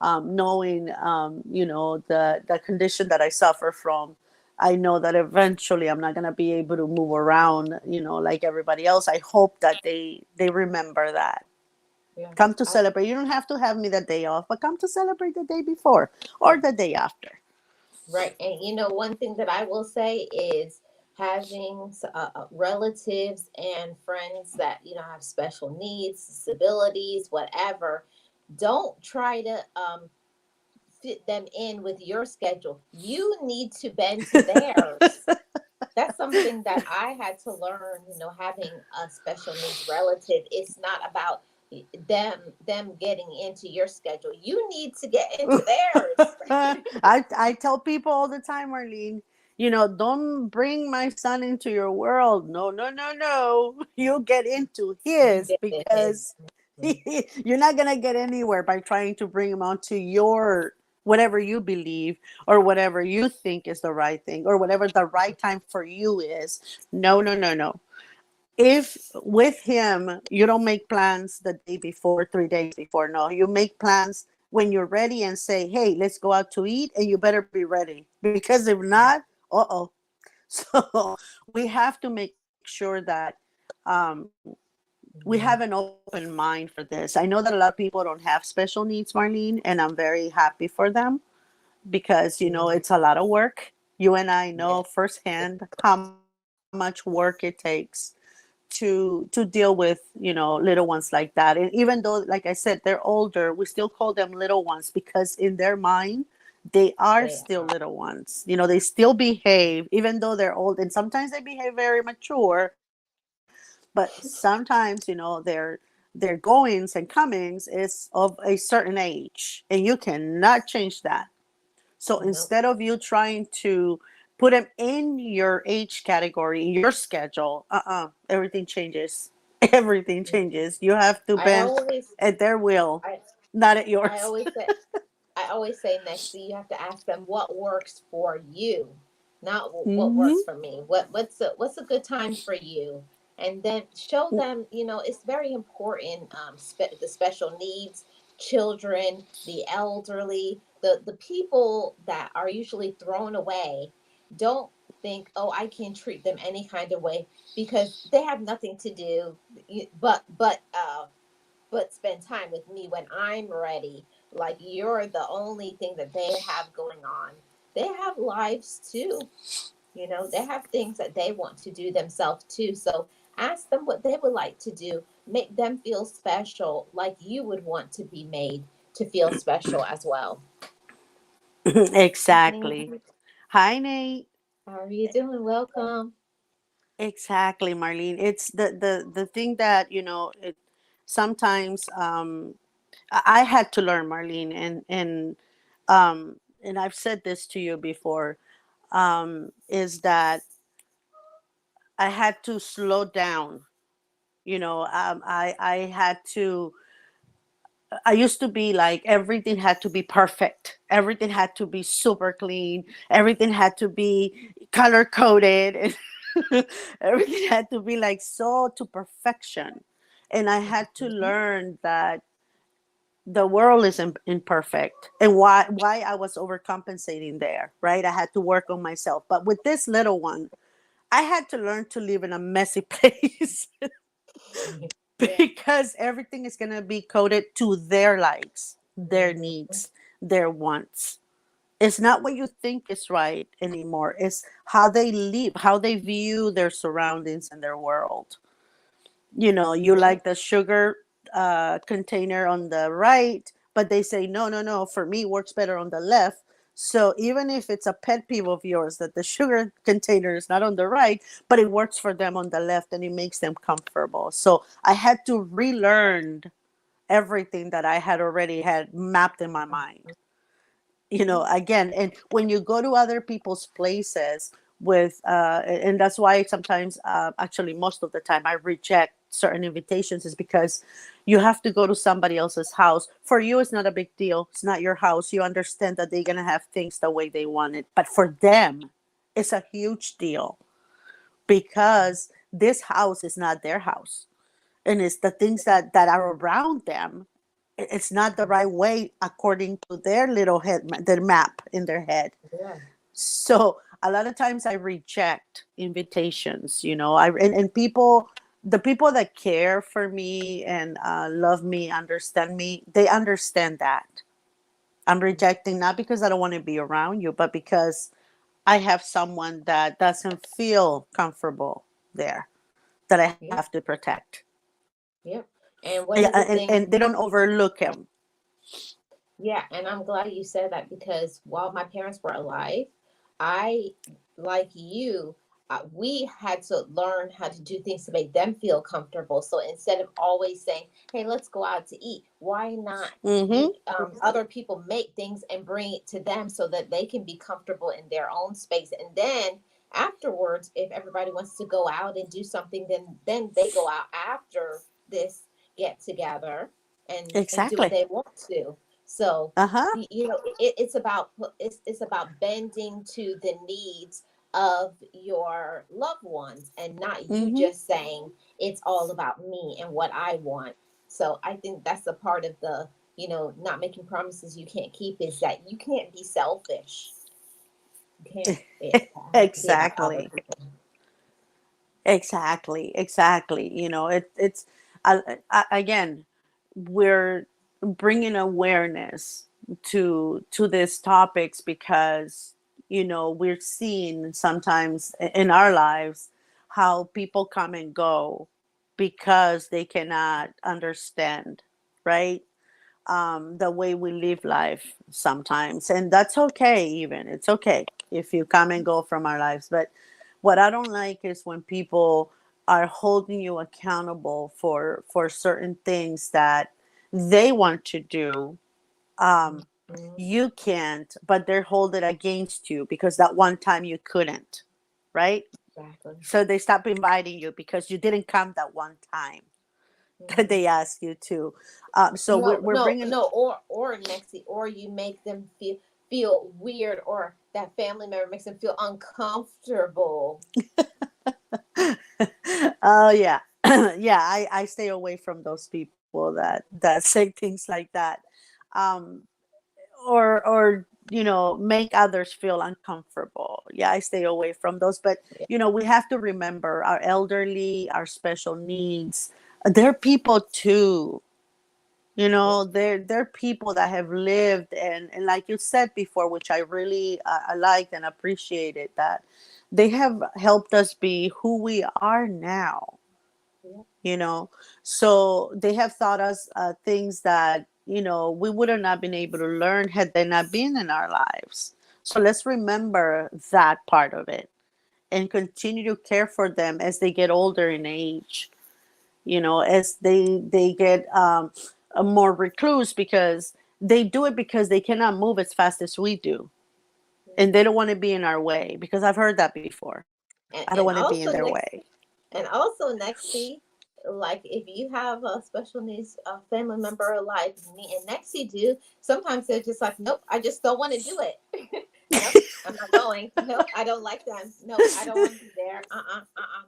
knowing the condition that I suffer from, I know that eventually I'm not gonna be able to move around, like everybody else. I hope that they remember that. Yeah. Come to I celebrate. You don't have to have me the day off, but come to celebrate the day before or the day after. Right. And one thing that I will say is having relatives and friends that, have special needs, disabilities, whatever. Don't try to fit them in with your schedule. You need to bend to theirs. That's something that I had to learn, having a special needs relative. It's not about them getting into your schedule. You need to get into theirs. I tell people all the time, Marlene, don't bring my son into your world. No, no, no, no. You get into You his, get his. because you're not gonna get anywhere by trying to bring him onto your whatever you believe, or whatever you think is the right thing, or whatever the right time for you is. No, no, no, no. If with him you don't make plans the day before, 3 days before, no, you make plans when you're ready and say, hey, let's go out to eat, and you better be ready, because if not, uh-oh. So we have to make sure that um, we have an open mind for this. I know that a lot of people don't have special needs, Marlene, and I'm very happy for them, because Mhm. it's a lot of work. You and I know Yes. firsthand how much work it takes to deal with little ones like that. And even though, like I said, they're older, we still call them little ones, because in their mind they are They still are. little ones. They still behave even though they're old, and sometimes they behave very mature, but sometimes their goings and comings is of a certain age, and you cannot change that. So Nope. instead of you trying to put them in your age category, in your schedule, everything changes. Everything changes. You have to I bend always, at their will, I, not at I yours. always say, next, you have to ask them what works for you, not what Hmm. works for me. What's a good time for you, and then show them. It's very important. The special needs children, the elderly, the people that are usually thrown away. Don't think, oh, I can treat them any kind of way because they have nothing to do, but spend time with me when I'm ready. Like you're the only thing that they have going on. They have lives too. They have things that they want to do themselves too. So ask them what they would like to do. Make them feel special like you would want to be made to feel special as well. Exactly. Nate, Hi, Nate. how are you doing? Welcome. Exactly, Marlene. It's the thing that sometimes I had to learn, Marlene, and I've said this to you before, is that I had to slow down. I had to. I used to be like everything had to be perfect. Everything had to be super clean. Everything had to be color coded. And everything had to be like so to perfection. And I had to Mhm. learn that The world is imperfect, and why I was overcompensating there, right? I had to work on myself, but with this little one, I had to learn to live in a messy place Yeah. because everything is going to be coded to their likes, their Mhm. needs, their wants. It's not what you think is right anymore. It's how they live, how they view their surroundings and their world. You Yeah. like the sugar container on the right, but they say, no, no, no, for me, it works better on the left. So even if it's a pet peeve of yours that the sugar container is not on the right, but it works for them on the left and it makes them comfortable. So I had to relearn everything that I had already had mapped in my mind, Yeah. again. And when you go to other people's places with and that's why sometimes, actually most of the time, I reject certain invitations, is because you have to go to somebody else's house. For you, it's not a big deal, it's not your house, you understand that they're going to have things the way they want it, but for them it's a huge deal, because this house is not their house, and it's the things that are around them. It's not the right way according to their little head, their map in their head. Yeah. So a lot of times I reject invitations. And people, the people that care for me and love me, understand me, they understand that I'm rejecting, not because I don't want to be around you, but because I have someone that doesn't feel comfortable there, that I have to Yeah. protect. Yep. And one Yeah, of the and things, they don't overlook him. yeah, and I'm glad you said that because while my parents were alive, I, like you, we had to learn how to do things to make them feel comfortable. So instead of always saying, "Hey, let's go out to eat," why not? Mm-hmm. Other people make things and bring it to them so that they can be comfortable in their own space. And then afterwards, if everybody wants to go out and do something, then they go out after this get together and do what Exactly. they want to. So Uh-huh. it's about bending to the needs of your loved ones and not you Mm-hmm. just saying it's all about me and what I want. So I think that's a part of the, not making promises you can't keep, is that you can't be selfish. You can't. It has to be about other Exactly. people. Exactly. Exactly. It's again, we're bringing awareness to these topics because we're seeing sometimes in our lives how people come and go because they cannot understand, right? The way we live life sometimes. And that's okay, even. It's okay if you come and go from our lives. But what I don't like is when people are holding you accountable for certain things that they want to do. Mhm. You can't, but they're holding against you because that one time you couldn't, right? Exactly. So they stop inviting you because you didn't come that one time that Mhm. they asked you to. So No, we're no, bringing no, or Nexi, or you make them feel weird, or that family member makes them feel uncomfortable. Oh yeah. Yeah, I stay away from those people that say things like that. um or make others feel uncomfortable. Yeah, I stay away from those. But Yeah, we have to remember our elderly, our special needs, they're people too. yeah, They're people that have lived, and like you said before, which I really I liked and appreciated, that they have helped us be who we are now. yeah, you know so they have taught us things that we would have not been able to learn had they not been in our lives. So let's remember that part of it and continue to care for them as they get older in age, as they get a more recluse, because they do it because they cannot move as fast as we do, yeah. and they don't want to be in our way, because I've heard that before. And I don't and want to be in also their next way. and also Nexi, like if you have a special needs family member like me and Nexi do, sometimes they're just like, nope, I just don't want to do it. Nope, I'm not going. Nope, I don't like them. Nope, I don't want to be there.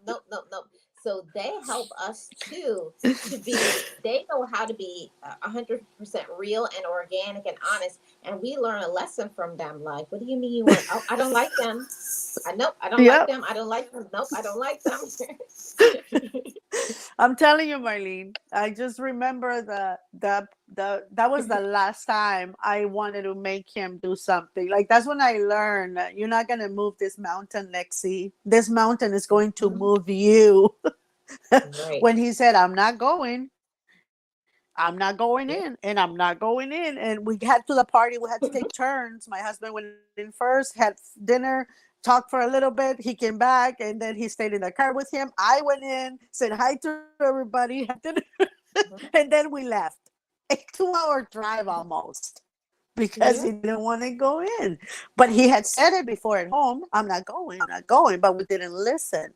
Nope, nope, nope. So they help us too to be. They know how to be 100% real and organic and honest, and we learn a lesson from them. Like, what do you mean you want? Oh, I don't like them. I nope, I don't like Yep. them. I don't like them. Nope, I don't like them. I'm telling you, Marlene. I just remember the that was the last time I wanted to make him do something. Like that's when I learned that you're not gonna move this mountain, Lexi. This mountain is going to Mhm. move you. Right. When he said, "I'm not going," I'm not going in, Yeah. and I'm not going in, and we got to the party. We had to take turns. My husband went in first, had dinner, talked for a little bit. He came back, and then he stayed in the car with him. I went in, said hi to everybody, had dinner, and then we left. A 2 hour drive almost because he Yeah. didn't want to go in. But he had said it before at home, I'm not going, I'm not going, but we didn't listen.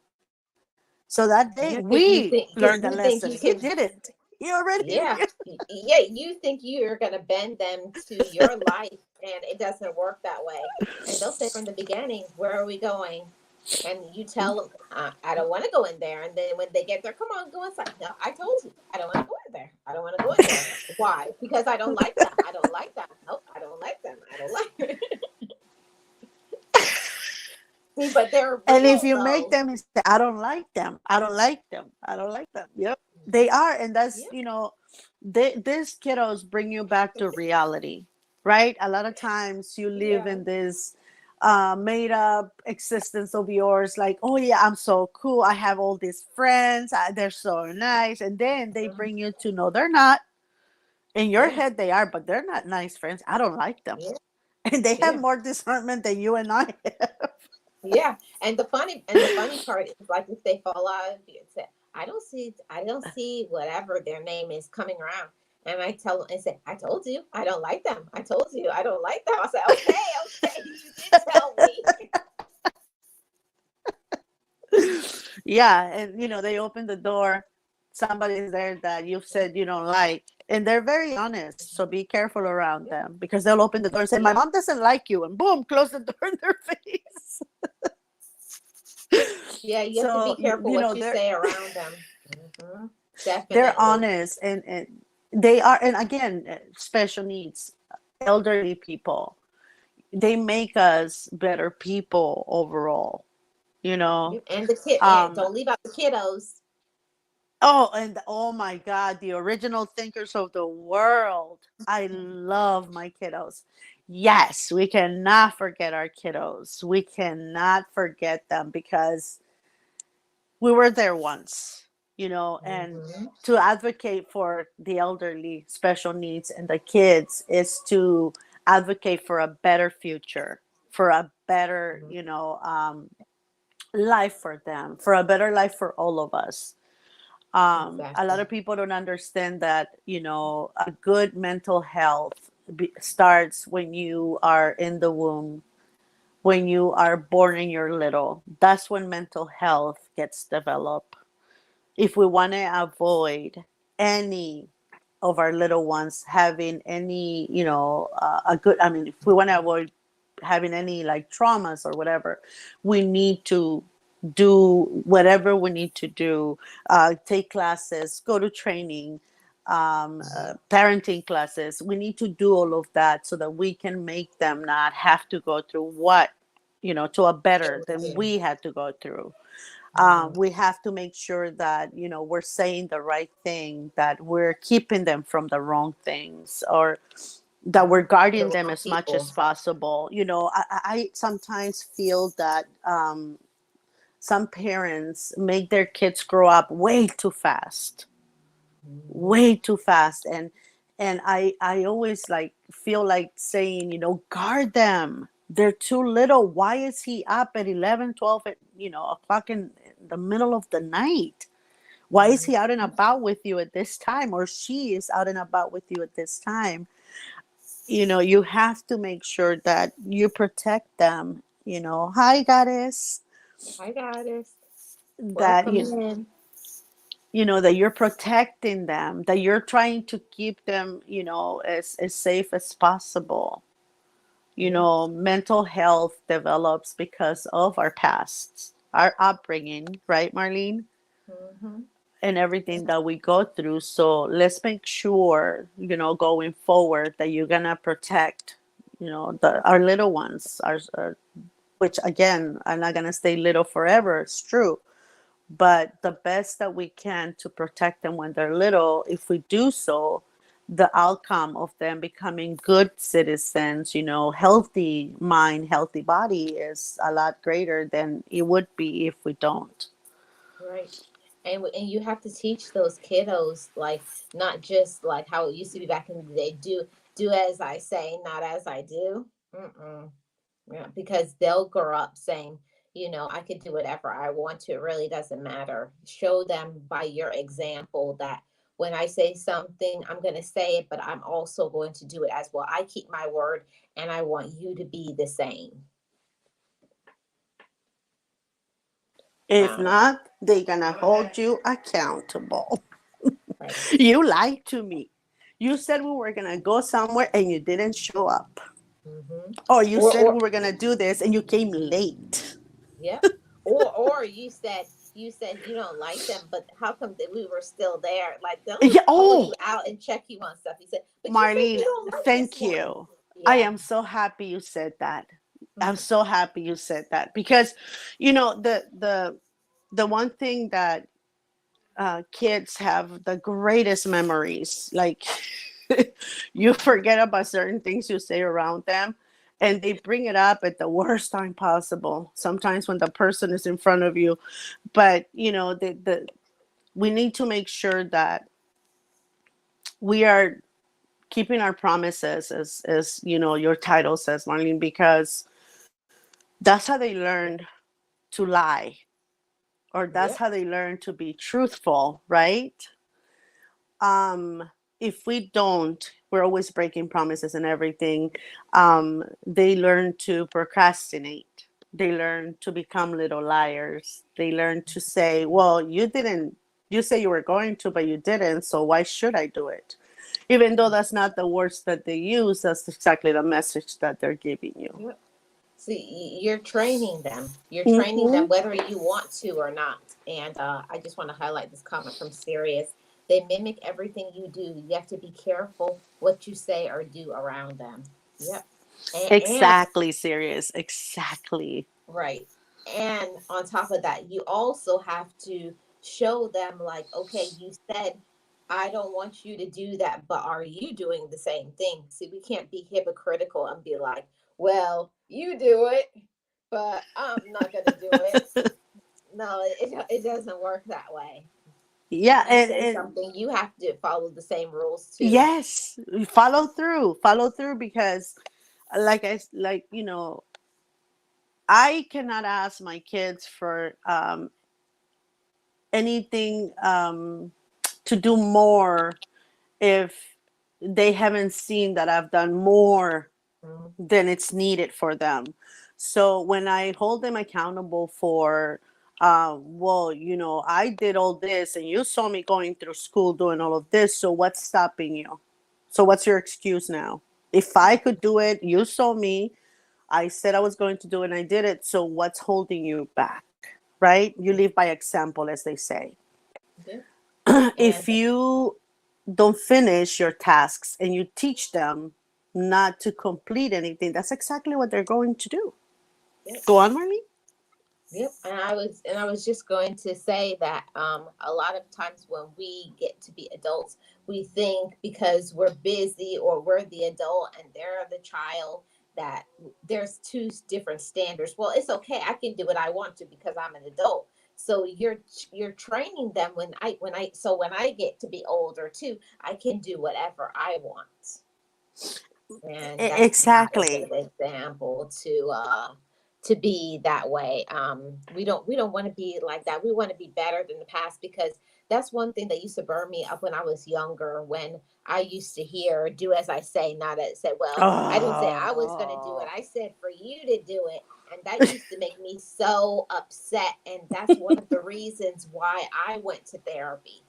So that day Yeah. we learned a Because you lesson. think He you can. didn't. He already Yeah. Yeah. You think you're gonna bend them to your life, and it doesn't work that way. And they'll say from the beginning, "Where are we going?" And you tell them, "I don't want to go in there." And then when they get there, come on, go inside. No, I told you, I don't want to go in there. I don't want to go in there. Why? Because I don't like them. I don't like them. Nope, I don't like them. I don't like them. See, but they're And if real you make though. them say, I don't like them, I don't like them, I don't like them. Yep, they are. And that's, Yeah. these kiddos bring you back to reality, right? A lot of times you live Yeah. in this made up existence of yours, like, oh yeah, I'm so cool, I have all these friends, they're so nice, and then they Mhm. bring you to know they're not. In your Yeah. head they are, but they're not nice friends. I don't like them. Yeah. And they have Yeah. more discernment than you and I have. Yeah. And the funny part is, like, if they fall out of you and say, I don't see whatever their name is coming around. And I tell them and say, I told you I don't like them. I told you I don't like them. I say, okay, okay, you did tell me. Yeah, and they open the door, somebody's there that you've said you don't like, and they're very honest, so be careful around Yeah. them because they'll open the door and say, my Yeah. mom doesn't like you, and boom, close the door in their face. Yeah. You have to So be careful what you they're say around them. they're Definitely. honest, and they are, and again, special needs, elderly people, they make us better people overall, you know. Yep. And the kid, and um don't leave out the kiddos. Oh, and oh my God, the original thinkers of the world. I love my kiddos. Yes, we cannot forget our kiddos. We cannot forget them because we were there once, and Hmm. to advocate for the elderly, special needs, and the kids is to advocate for a better future, for a better, life for them, for a better life for all of us. A lot Exactly. of people don't understand that a good mental health starts when you are in the womb, when you are born and you're little. That's when mental health gets developed. If we want to avoid any of our little ones having any, a good, I mean, if we want to avoid having any like traumas or whatever, we need to do whatever we need to do, take classes, go to training, parenting classes. We need to do all of that so that we can make them not have to go through what, to a better than we had to go through. Hmm. We have to make sure that we're saying the right thing, that we're keeping them from the wrong things, or that we're The guarding them wrong as much people. as possible. I sometimes feel that some parents make their kids grow up Hmm. way too fast, and I always like feel like saying, guard them. They're too little. Why is he up at 11, 12 at o'clock in the middle of the night? Why is he out and about with you at this time, or she is out and about with you at this time? You have to make sure that you protect them. Hi, goddess. Hi, goddess. That Welcome in. that you're protecting them, that you're trying to keep them as safe as possible. Yeah. Mental health develops because of our pasts, our upbringing, right, Marlene? Mm-hmm. and everything Yeah. that we go through. So let's make sure, going forward, that you're gonna protect, our little ones, our which again, I'm not gonna stay little forever. It's true, but the best that we can to protect them when they're little, if we do so, the outcome of them becoming good citizens, healthy mind, healthy body, is a lot greater than it would be if we don't. Right. And you have to teach those kiddos, like, not just like how it used to be back in the day, do as I say, not as I do. Mm-mm. Yeah, because they'll grow up saying, I could do whatever I want to. It really doesn't matter. Show them by your example that when I say something, I'm going to say it, but I'm also going to do it as well. I keep my word, and I want you to be the same. If Um, not, they're gonna hold you accountable. right. You lied to me. You said we were gonna go somewhere and you didn't show up. Hmm. Or you said Or we were gonna do this and you came late. Yep. Or you said you don't like them, but how come that we were still there? Like, they'll Yeah. call you Oh, out and check you on stuff. You said, but you said you Marlene, don't like this thank one. you. I Yeah. am so happy you said that. I'm so happy you said that because, the one thing that kids have the greatest memories. Like, you forget about certain things you say around them, and they bring it up at the worst time possible. Sometimes when the person is in front of you, but we need to make sure that we are keeping our promises, as your title says, Marlene, because that's how they learn to lie, or that's Yep. how they learn to be truthful, right? um if we don't, we're always breaking promises and everything. They learn to procrastinate, they learn to become little liars, they learn to say, well, you say you were going to, but you didn't, so why should I do it? Even though that's not the words that they use, that's exactly the message that they're giving you. Yep. See, you're training them. You're training Mm-hmm. them whether you want to or not. And I just want to highlight this comment from Sirius. They mimic everything you do. You have to be careful what you say or do around them. Yep. And Exactly, serious, exactly. right. And on top of that, you also have to show them, like, okay, you said, I don't want you to do that, but are you doing the same thing? See, we can't be hypocritical and be like, well, you do it, but I'm not going to do it. No, it doesn't work that way. Yeah, You and, say and something, you have to follow the same rules too. yes, follow through, because I cannot ask my kids for anything, to do more, if they haven't seen that I've done more Mhm. than it's needed for them. So when I hold them accountable for, well, I did all this and you saw me going through school doing all of this, so what's stopping you? So what's your excuse now? If I could do it, you saw me, I said I was going to do it and I did it, so what's holding you back? Right? You live by example, as they say. Yeah. If And you don't finish your tasks and you teach them not to complete anything, that's exactly what they're going to do. yeah. Go on, Marlene. Yep, and I was just going to say that a lot of times when we get to be adults, we think because we're busy or we're the adult and they're the child, that there's two different standards. Well, it's okay. I can do what I want to because I'm an adult. So you're training them when I get to be older too, I can do whatever I want. And that's not a Exactly. good example to be that way. We don't want to be like that. We want to be better than the past, because that's one thing that used to burn me up when I was younger, when I used to hear, do as I say, not as say. Well, I didn't say I was going to do it, Oh. I said for you to do it. And that used to make me so upset, and that's one of the reasons why I went to therapy,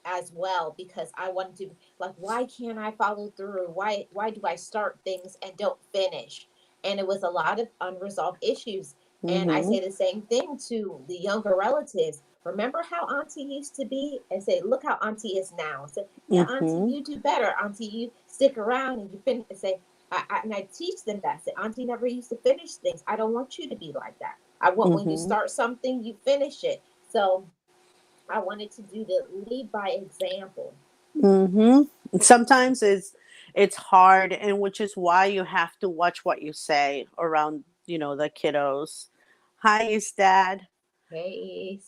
as well, because I wanted to, like, why can't I follow through? Why do I start things and don't finish? And it was a lot of unresolved issues. And I Mm-hmm. say the same thing to the younger relatives. remember how auntie used to be? And say, look how auntie is now. And say, yeah, auntie, Mhm. you do better. Auntie, you stick around and you finish. And say, and I teach them that. Say, auntie never used to finish things. I don't want you to be like that. I want when you Mhm. start something, you finish it. So I wanted to do the lead by example. Mhm. Sometimes it's hard, and which is why you have to watch what you say around, the kiddos. Hi, is dad. Hey,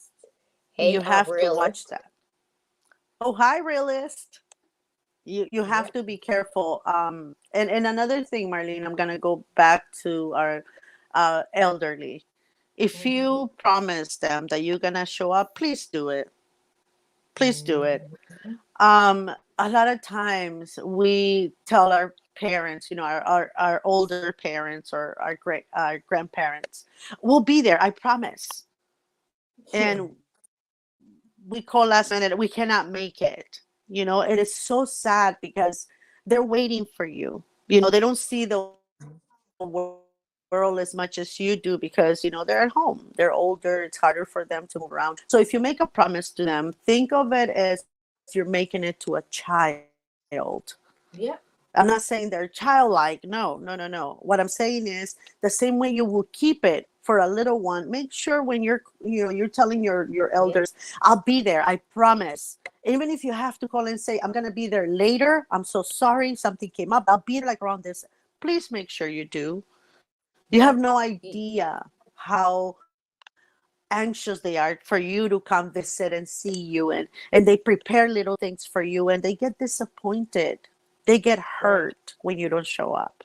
hey, You have to watch realist. that. Oh, hi, realist. You have Yep. to be careful. And another thing, Marlene, I'm gonna go back to our elderly. If Mm-hmm. you promise them that you're gonna show up, please do it. Please do it. Mm-hmm. A lot of times we tell our parents, our older parents or our grandparents, we'll be there, I promise. And we call last minute, we cannot make it. It is so sad because they're waiting for you. They don't see the world as much as you do because, they're at home, they're older, it's harder for them to move around. So if you make a promise to them, think of it as you're making it to a child. I'm not saying they're Yep. childlike. No, no, no, no. What I'm saying is the same way you will keep it for a little one. Make sure when you're telling your elders, I'll Yep. be there. I promise. Even if you have to call and say, I'm gonna be there later. I'm so sorry, something came up. I'll be there like around this. Please make sure you do. You have no Yep. idea how anxious they are for you to come visit and see you, and they prepare little things for you, and they get disappointed, they get Right. hurt when you don't show up.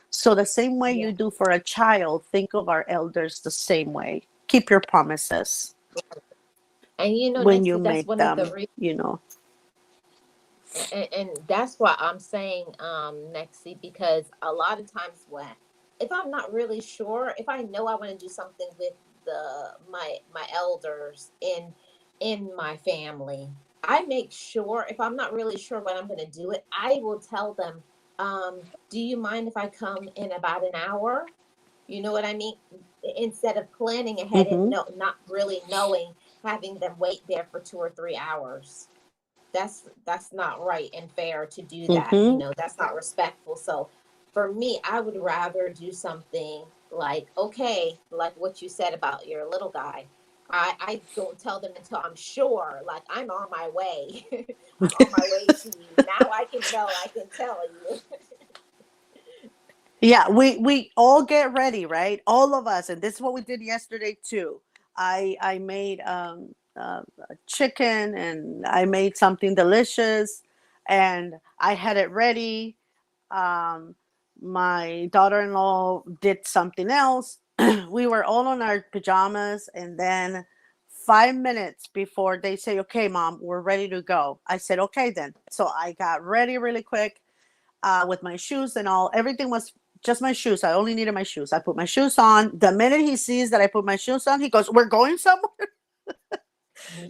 So the same way you Yeah. do for a child, think of our elders the same way. Keep your promises And when you Nexi, that's make one of the them, and that's why I'm saying Nexi, because a lot of times when if I'm not really sure, if I know I want to do something with my elders in my family, I make sure if I'm not really sure when I'm going to do it, I will tell them, do you mind if I come in about an hour? You know what I mean? Instead of planning ahead mm-hmm, and not really knowing, having them wait there for 2 or 3 hours. That's not right and fair to do that. mm-hmm. That's not respectful. So for me, I would rather do something like, okay, like what you said about your little guy. I don't tell them until I'm sure, like I'm on my way. I'm on my way to you. Now I can know, I can tell you. Yeah, we all get ready, right? All of us, and this is what we did yesterday too. I made chicken, and I made something delicious, and I had it ready. Um, my daughter-in-law did something else. We were all on our pajamas, and then 5 minutes before they say, "Okay, mom, we're ready to go," I said, "Okay, then." So I got ready really quick with my shoes and all. Everything was just my shoes. I only needed my shoes. I put my shoes on. The minute he sees that I put my shoes on, he goes, "We're going somewhere."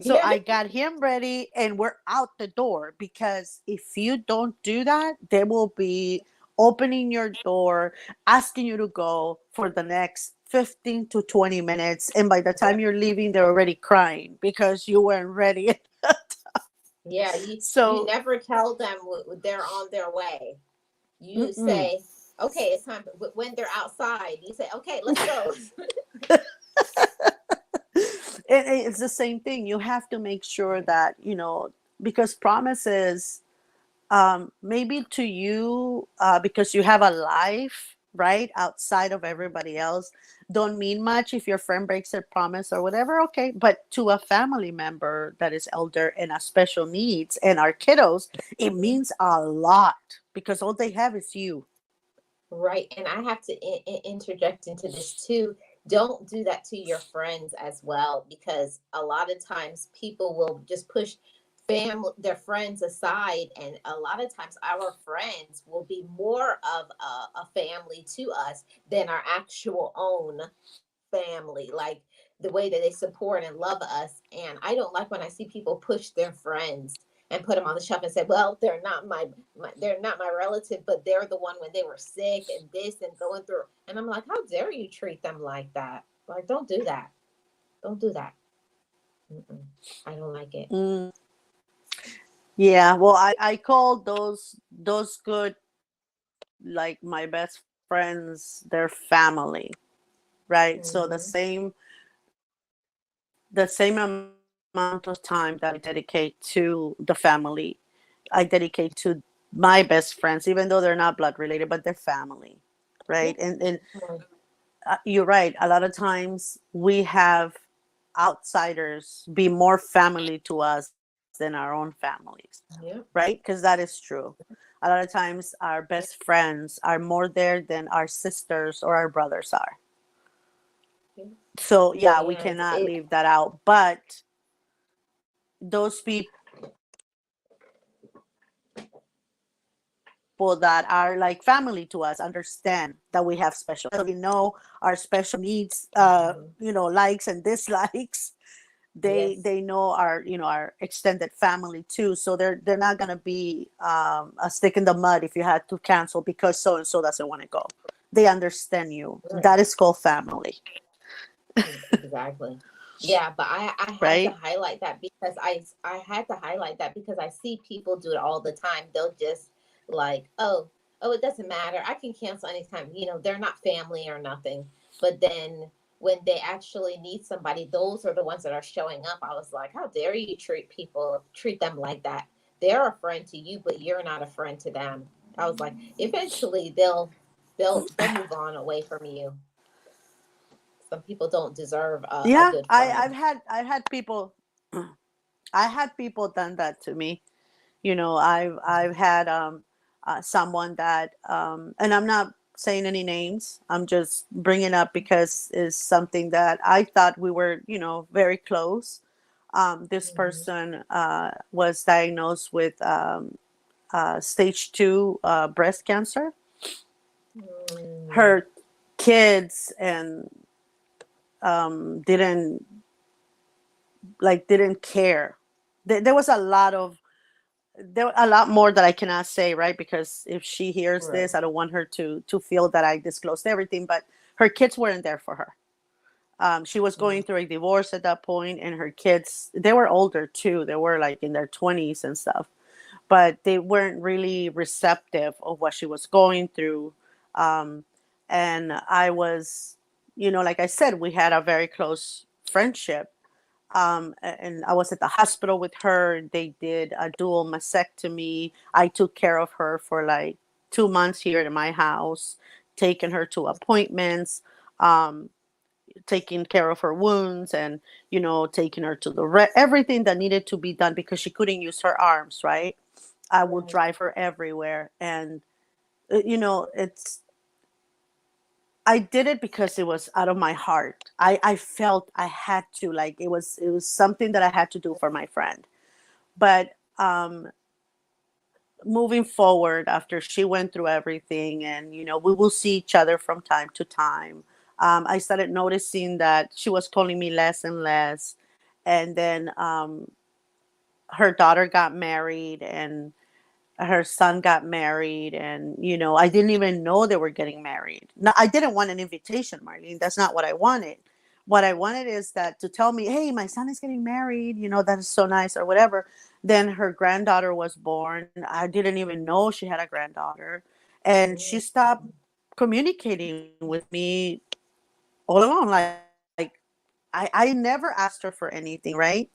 So Yeah. I got him ready and we're out the door, because if you don't do that, they will be opening your door, asking you to go for the next 15 to 20 minutes. And by the Yeah. time you're leaving, they're already crying because you weren't ready. Yeah. You So, never tell them they're on their way. You mm-mm. say, okay, it's time. When they're outside, you say, okay, let's go. It's the same thing. You have to make sure that, because promises, maybe to you, because you have a life, right, outside of everybody else, don't mean much if your friend breaks their promise or whatever. Okay. But to a family member that is elder and has special needs and our kiddos, it means a lot because all they have is you. Right. And I have to interject into this too. Don't do that to your friends as well, because a lot of times people will just push their friends aside, and a lot of times our friends will be more of a family to us than our actual own family, like the way that they support and love us. And I don't like when I see people push their friends and put them on the shelf and say, well, they're not they're not my relative, but they're the one when they were sick and this and going through. And I'm like, how dare you treat them like that? Like, don't do that. Don't do that. Mm-mm. I don't like it. Mm, yeah, well, I call those good, like my best friends, their family, right? So Mm-hmm. the same amount of time that I dedicate to the family, I dedicate to my best friends, even though they're not blood related, but they're family, Yeah. right? And Right. you're right. A lot of times we have outsiders be more family to us than our own families, Yeah. right? Because that is true. A lot of times our Yeah. best friends are more there than our sisters or our brothers are. Yeah. So yeah, we And cannot it. leave that out. But those people that are like family to us understand that we have special needs, they know our special needs, Mhm. likes and dislikes. They Yes. know our extended family too, so they're not going to be a stick in the mud if you had to cancel because so and so doesn't want to go. They understand you. Right. That is called family. Exactly. Yeah, but I had to Right. highlight that because I had to highlight that because I see people do it all the time. They'll just like, oh, it doesn't matter. I can cancel anytime. They're not family or nothing. But then when they actually need somebody, those are the ones that are showing up. I was like, how dare you treat them like that? They're a friend to you, but you're not a friend to them. I was like, eventually they'll move on away from you. Some people don't deserve a Yeah, good I friend. I've had people I had people done that to me. I've had someone that and I'm not saying any names. I'm just bringing up because it's something that I thought we were very close. This Mm-hmm. person was diagnosed with stage 2 breast cancer. Mm, Her kids and didn't didn't care. There was a lot more that I cannot say, right? Because if she hears right. this, I don't want her to feel that I disclosed everything. But her kids weren't there for her. She was Mm, going through a divorce at that point, and her kids, they were older too. They were like in their 20s and stuff, but they weren't really receptive of what she was going through. Um, and I was, like I said, we had a very close friendship. And I was at the hospital with her. They did a dual mastectomy. I took care of her for like 2 months here at my house, taking her to appointments, um, taking care of her wounds, and taking her to everything that needed to be done because she couldn't use her arms. Right, I would right. drive her everywhere, and it's I did it because it was out of my heart. I felt I had to, like, it was something that I had to do for my friend. But moving forward, after she went through everything, and we will see each other from time to time, I started noticing that she was calling me less and less. And then her daughter got married, and her son got married, and I didn't even know they were getting married. No, I didn't want an invitation, Marlene. That's not what I wanted. What I wanted is that to tell me, hey, my son is getting married, that is so nice, or whatever. Then her granddaughter was born. I didn't even know she had a granddaughter, and she Mm, stopped communicating with me all along. Like, I never asked her for anything, right?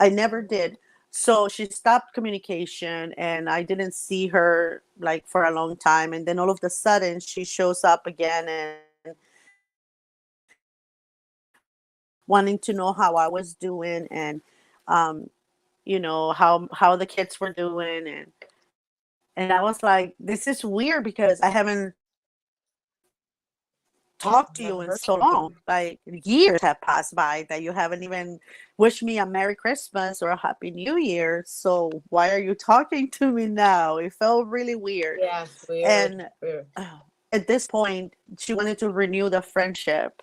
I never did. So she stopped communication, and I didn't see her like for a long time. And then all of a sudden she shows up again, and wanting to know how I was doing, and um, how the kids were doing. And I was like, this is weird because I haven't talked to you in so never long. heard Like, from years have passed by that you haven't even wished me a Merry Christmas or a Happy New Year. So why are you talking to me now? It felt really you. weird. Yeah, it's weird. And Weird. at this point, she wanted to renew the friendship.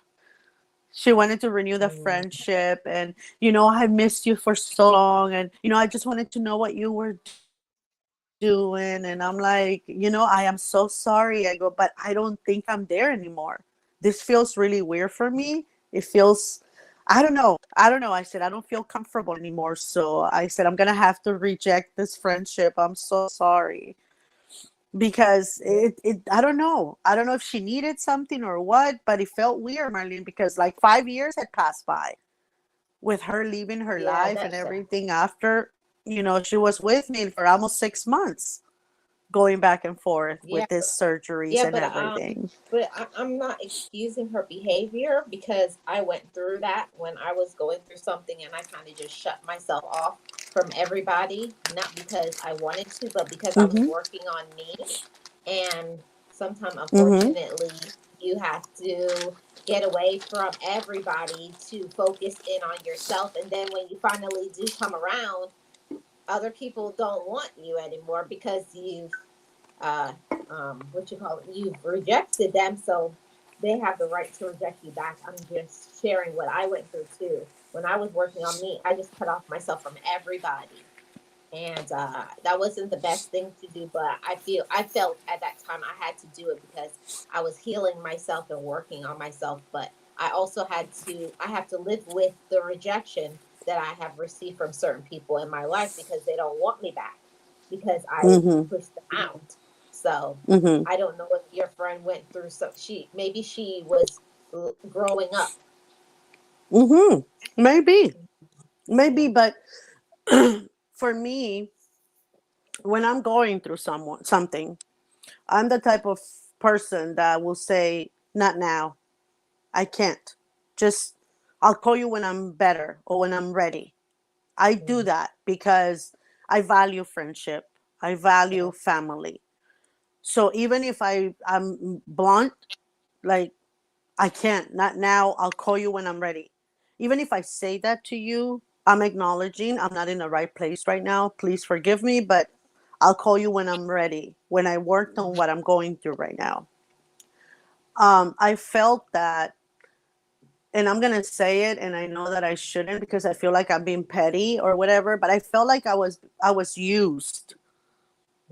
She wanted to renew the Mm, friendship, and I missed you for so long, and I just wanted to know what you were doing. And I'm like, I am so sorry. I go, but I don't think I'm there anymore. This feels really weird for me. It feels, I don't know. I don't know. I don't know. I said, I don't feel comfortable anymore. So I said, I'm going to have to reject this friendship. I'm so sorry. Because Yeah, I don't know. I don't know if she needed something or what, but it felt weird, Marlene, because like 5 years had passed by with her leaving her yeah, life and everything after, she was with me for almost 6 months, going back and forth yeah, with these surgeries yeah. and everything. I'm not excusing her behavior because I went through that when I was going through something, and I kind of just shut myself off from everybody, not because I wanted to, but because I was Mm-hmm. working on me. And sometimes, Mm-hmm. unfortunately, you have to get away from everybody to focus in on yourself. And then when you finally do come around, other people don't want you anymore because you've uh what you call it, you've rejected them, so they have the right to reject you back. I'm just sharing what I went through too. When I was working on me, I just cut off myself from everybody, and that wasn't the best thing to do, but I felt at that time I had to do it because I was healing myself and working on myself. But I have to live with the rejection that I have received from certain people in my life because they don't want me back because I Mm-hmm. pushed them out. So Mm-hmm. I don't know if your friend went through some, she was growing up. Mm-hmm. Maybe. Maybe, Yeah. but for me, when I'm going through something, I'm the type of person that will say, not now. I can't. Just, I'll call you when I'm better or when I'm ready. I do Mm, that because I value friendship. I value yeah. family. So even if I'm blunt, like, I can't, not now. I'll call you when I'm ready. Even if I say that to you, I'm acknowledging I'm not in the right place right now. Please forgive me, but I'll call you when I'm ready, when I worked on what I'm going through right now. I felt that, and I'm going to say it, and I know that I shouldn't because I feel like I'm being petty or whatever, but I felt like I was used.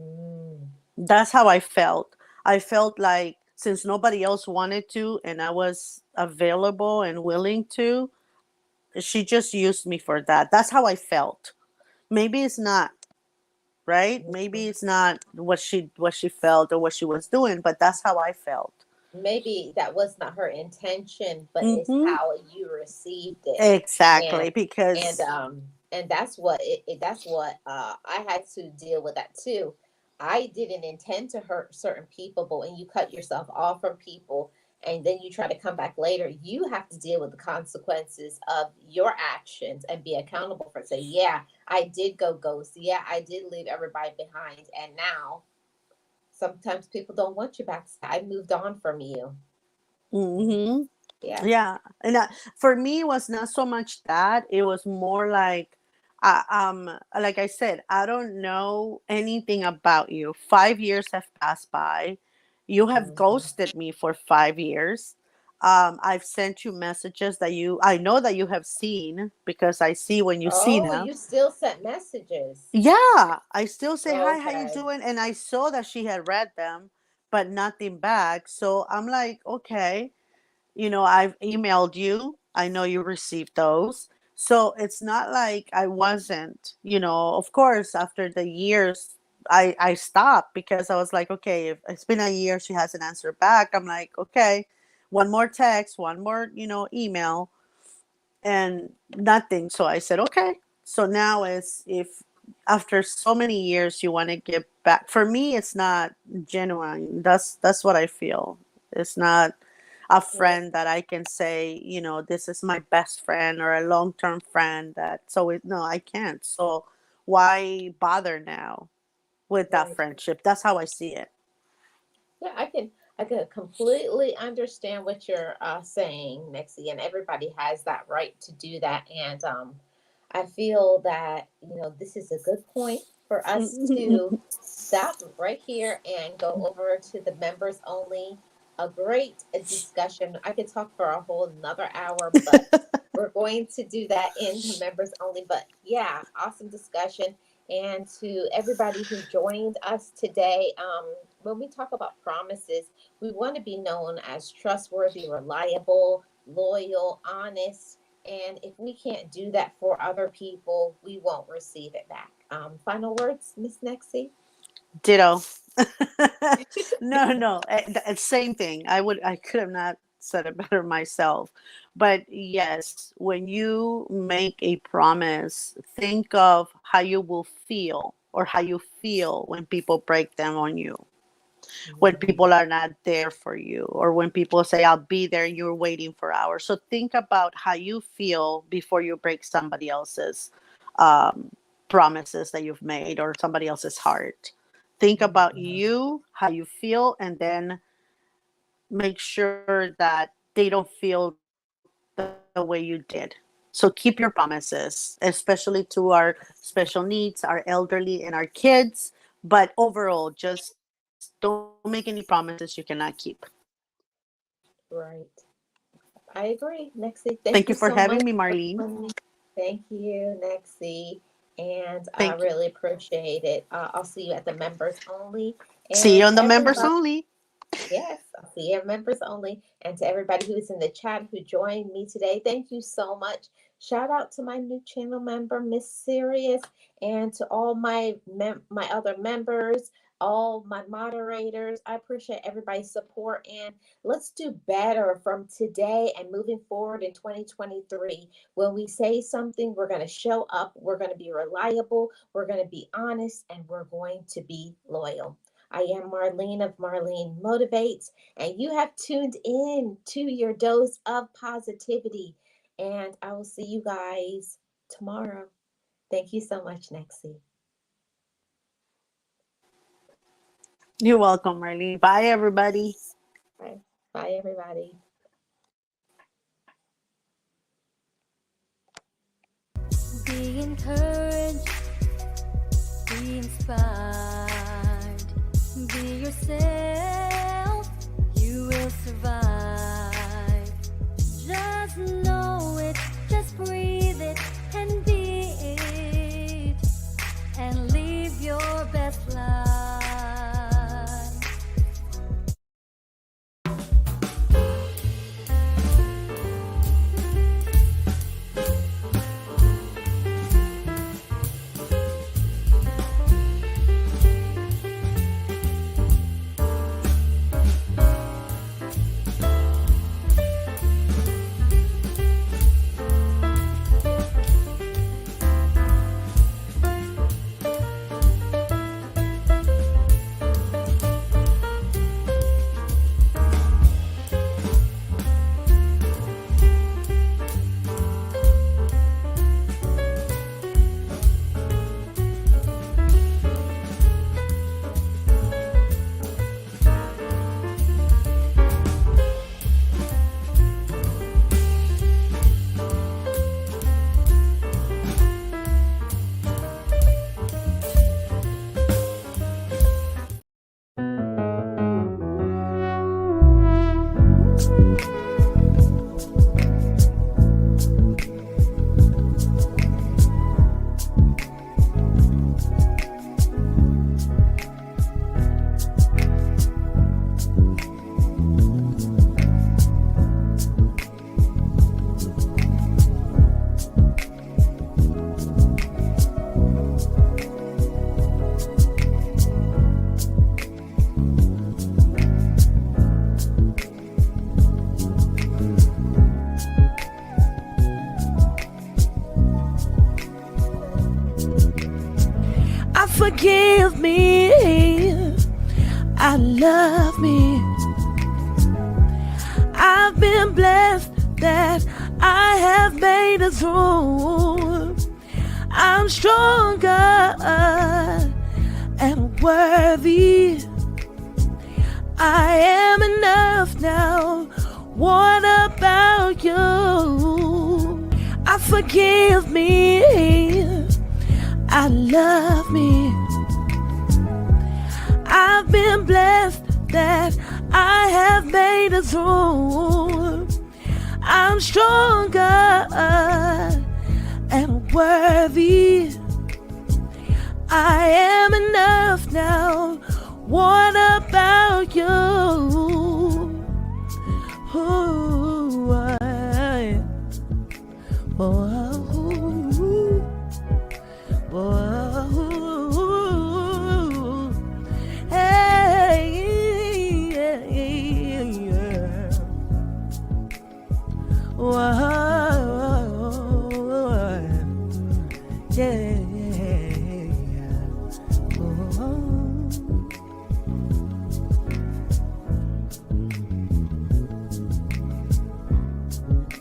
Mm, That's how I felt. I felt like since nobody else wanted to and I was available and willing to, she just used me for that. That's how I felt. Maybe it's not, right? Maybe mm. it's not what she felt or what she was doing, but that's how I felt. Maybe that was not her intention, but it's Mhm. how you received it. and Exactly, and because um and that's what that's what I had to deal with that too. I didn't intend to hurt certain people, but when you cut yourself off from people and then you try to come back later, you have to deal with the consequences of your actions and be accountable for, say, yeah, I did go ghost, yeah, I did leave everybody behind, and now sometimes people don't want you back. I moved on from you. hmm Yeah. yeah, and for me, it was not so much that. It was more like, like I said, I don't know anything about you. 5 years have passed by. You have Mhm. ghosted me for 5 years. I've sent you messages that I know that you have seen because I see when you see Oh, now. you still sent messages. Yeah, I still say hi, how you Okay. doing? And I saw that she had read them, but nothing back. So I'm like, okay, I've emailed you. I know you received those. So it's not like I wasn't, of course, after the years, I stopped because I was like, okay, if it's been a year, she hasn't answered back. I'm like, okay, one more text, one more, email, and nothing. So I said, okay. So now is if after so many years you want to get back. For me, it's not genuine. That's what I feel. It's not a Well, friend that I can say, this is my best friend or a long term friend. No, I can't. So why bother now with that right. friendship? That's how I see it. Yeah, I can completely understand what you're saying, Nexie, and everybody has that right to do that. And I feel that this is a good point for us to stop right here and go over to the members only. A great discussion. I could talk for a whole another hour, but we're going to do that in the members only. But yeah, awesome discussion. And to everybody who joined us today, when we talk about promises, we want to be known as trustworthy, reliable, loyal, honest, And if we can't do that for other people, we won't receive it back. Final words, Miss Nexie? Ditto. No, no, same thing. I could have not said it better myself. But yes, when you make a promise, think of how you will feel or how you feel when people break them on you, when people are not there for you, or when people say I'll be there and you're waiting for hours. So think about how you feel before you break somebody else's um, promises that you've made, or somebody else's heart. Think about you, how you feel, and then make sure that they don't feel the way you did. So keep your promises, especially to our special needs, our elderly, and our kids. But overall, just don't make any promises you cannot keep. Right. I agree. Nexie, Thank you thank for you so having much me, for Marlene. joining me. Thank you, Nexie. And I Thank you. really appreciate it. I'll see you at the members only. See you And on the members everybody, only. yes, I'll see you members only. And to everybody who's in the chat who joined me today, thank you so much. Shout out to my new channel member, Miss Sirius, and to all my other members, all my moderators. I appreciate everybody's support, and let's do better from today and moving forward in 2023. When we say something, we're going to show up, we're going to be reliable, we're going to be honest, and we're going to be loyal. I am Marlene of Marlene Motivates, and you have tuned in to your dose of positivity. And I will see you guys tomorrow. Thank you so much, Nexie. You're welcome, Marlene. Bye, everybody. Bye. Bye, everybody. Be encouraged, be inspired, be yourself, you will survive. Just know it, just breathe it, and be it, and live your best life. Forgive me, I love me. I've been blessed that I have made it through. I'm stronger and worthy. I am enough now. What about you? I forgive me, I love me. I've been blessed that I have made it through. I'm stronger and worthy. I am enough now. What about you? Ooh, oh,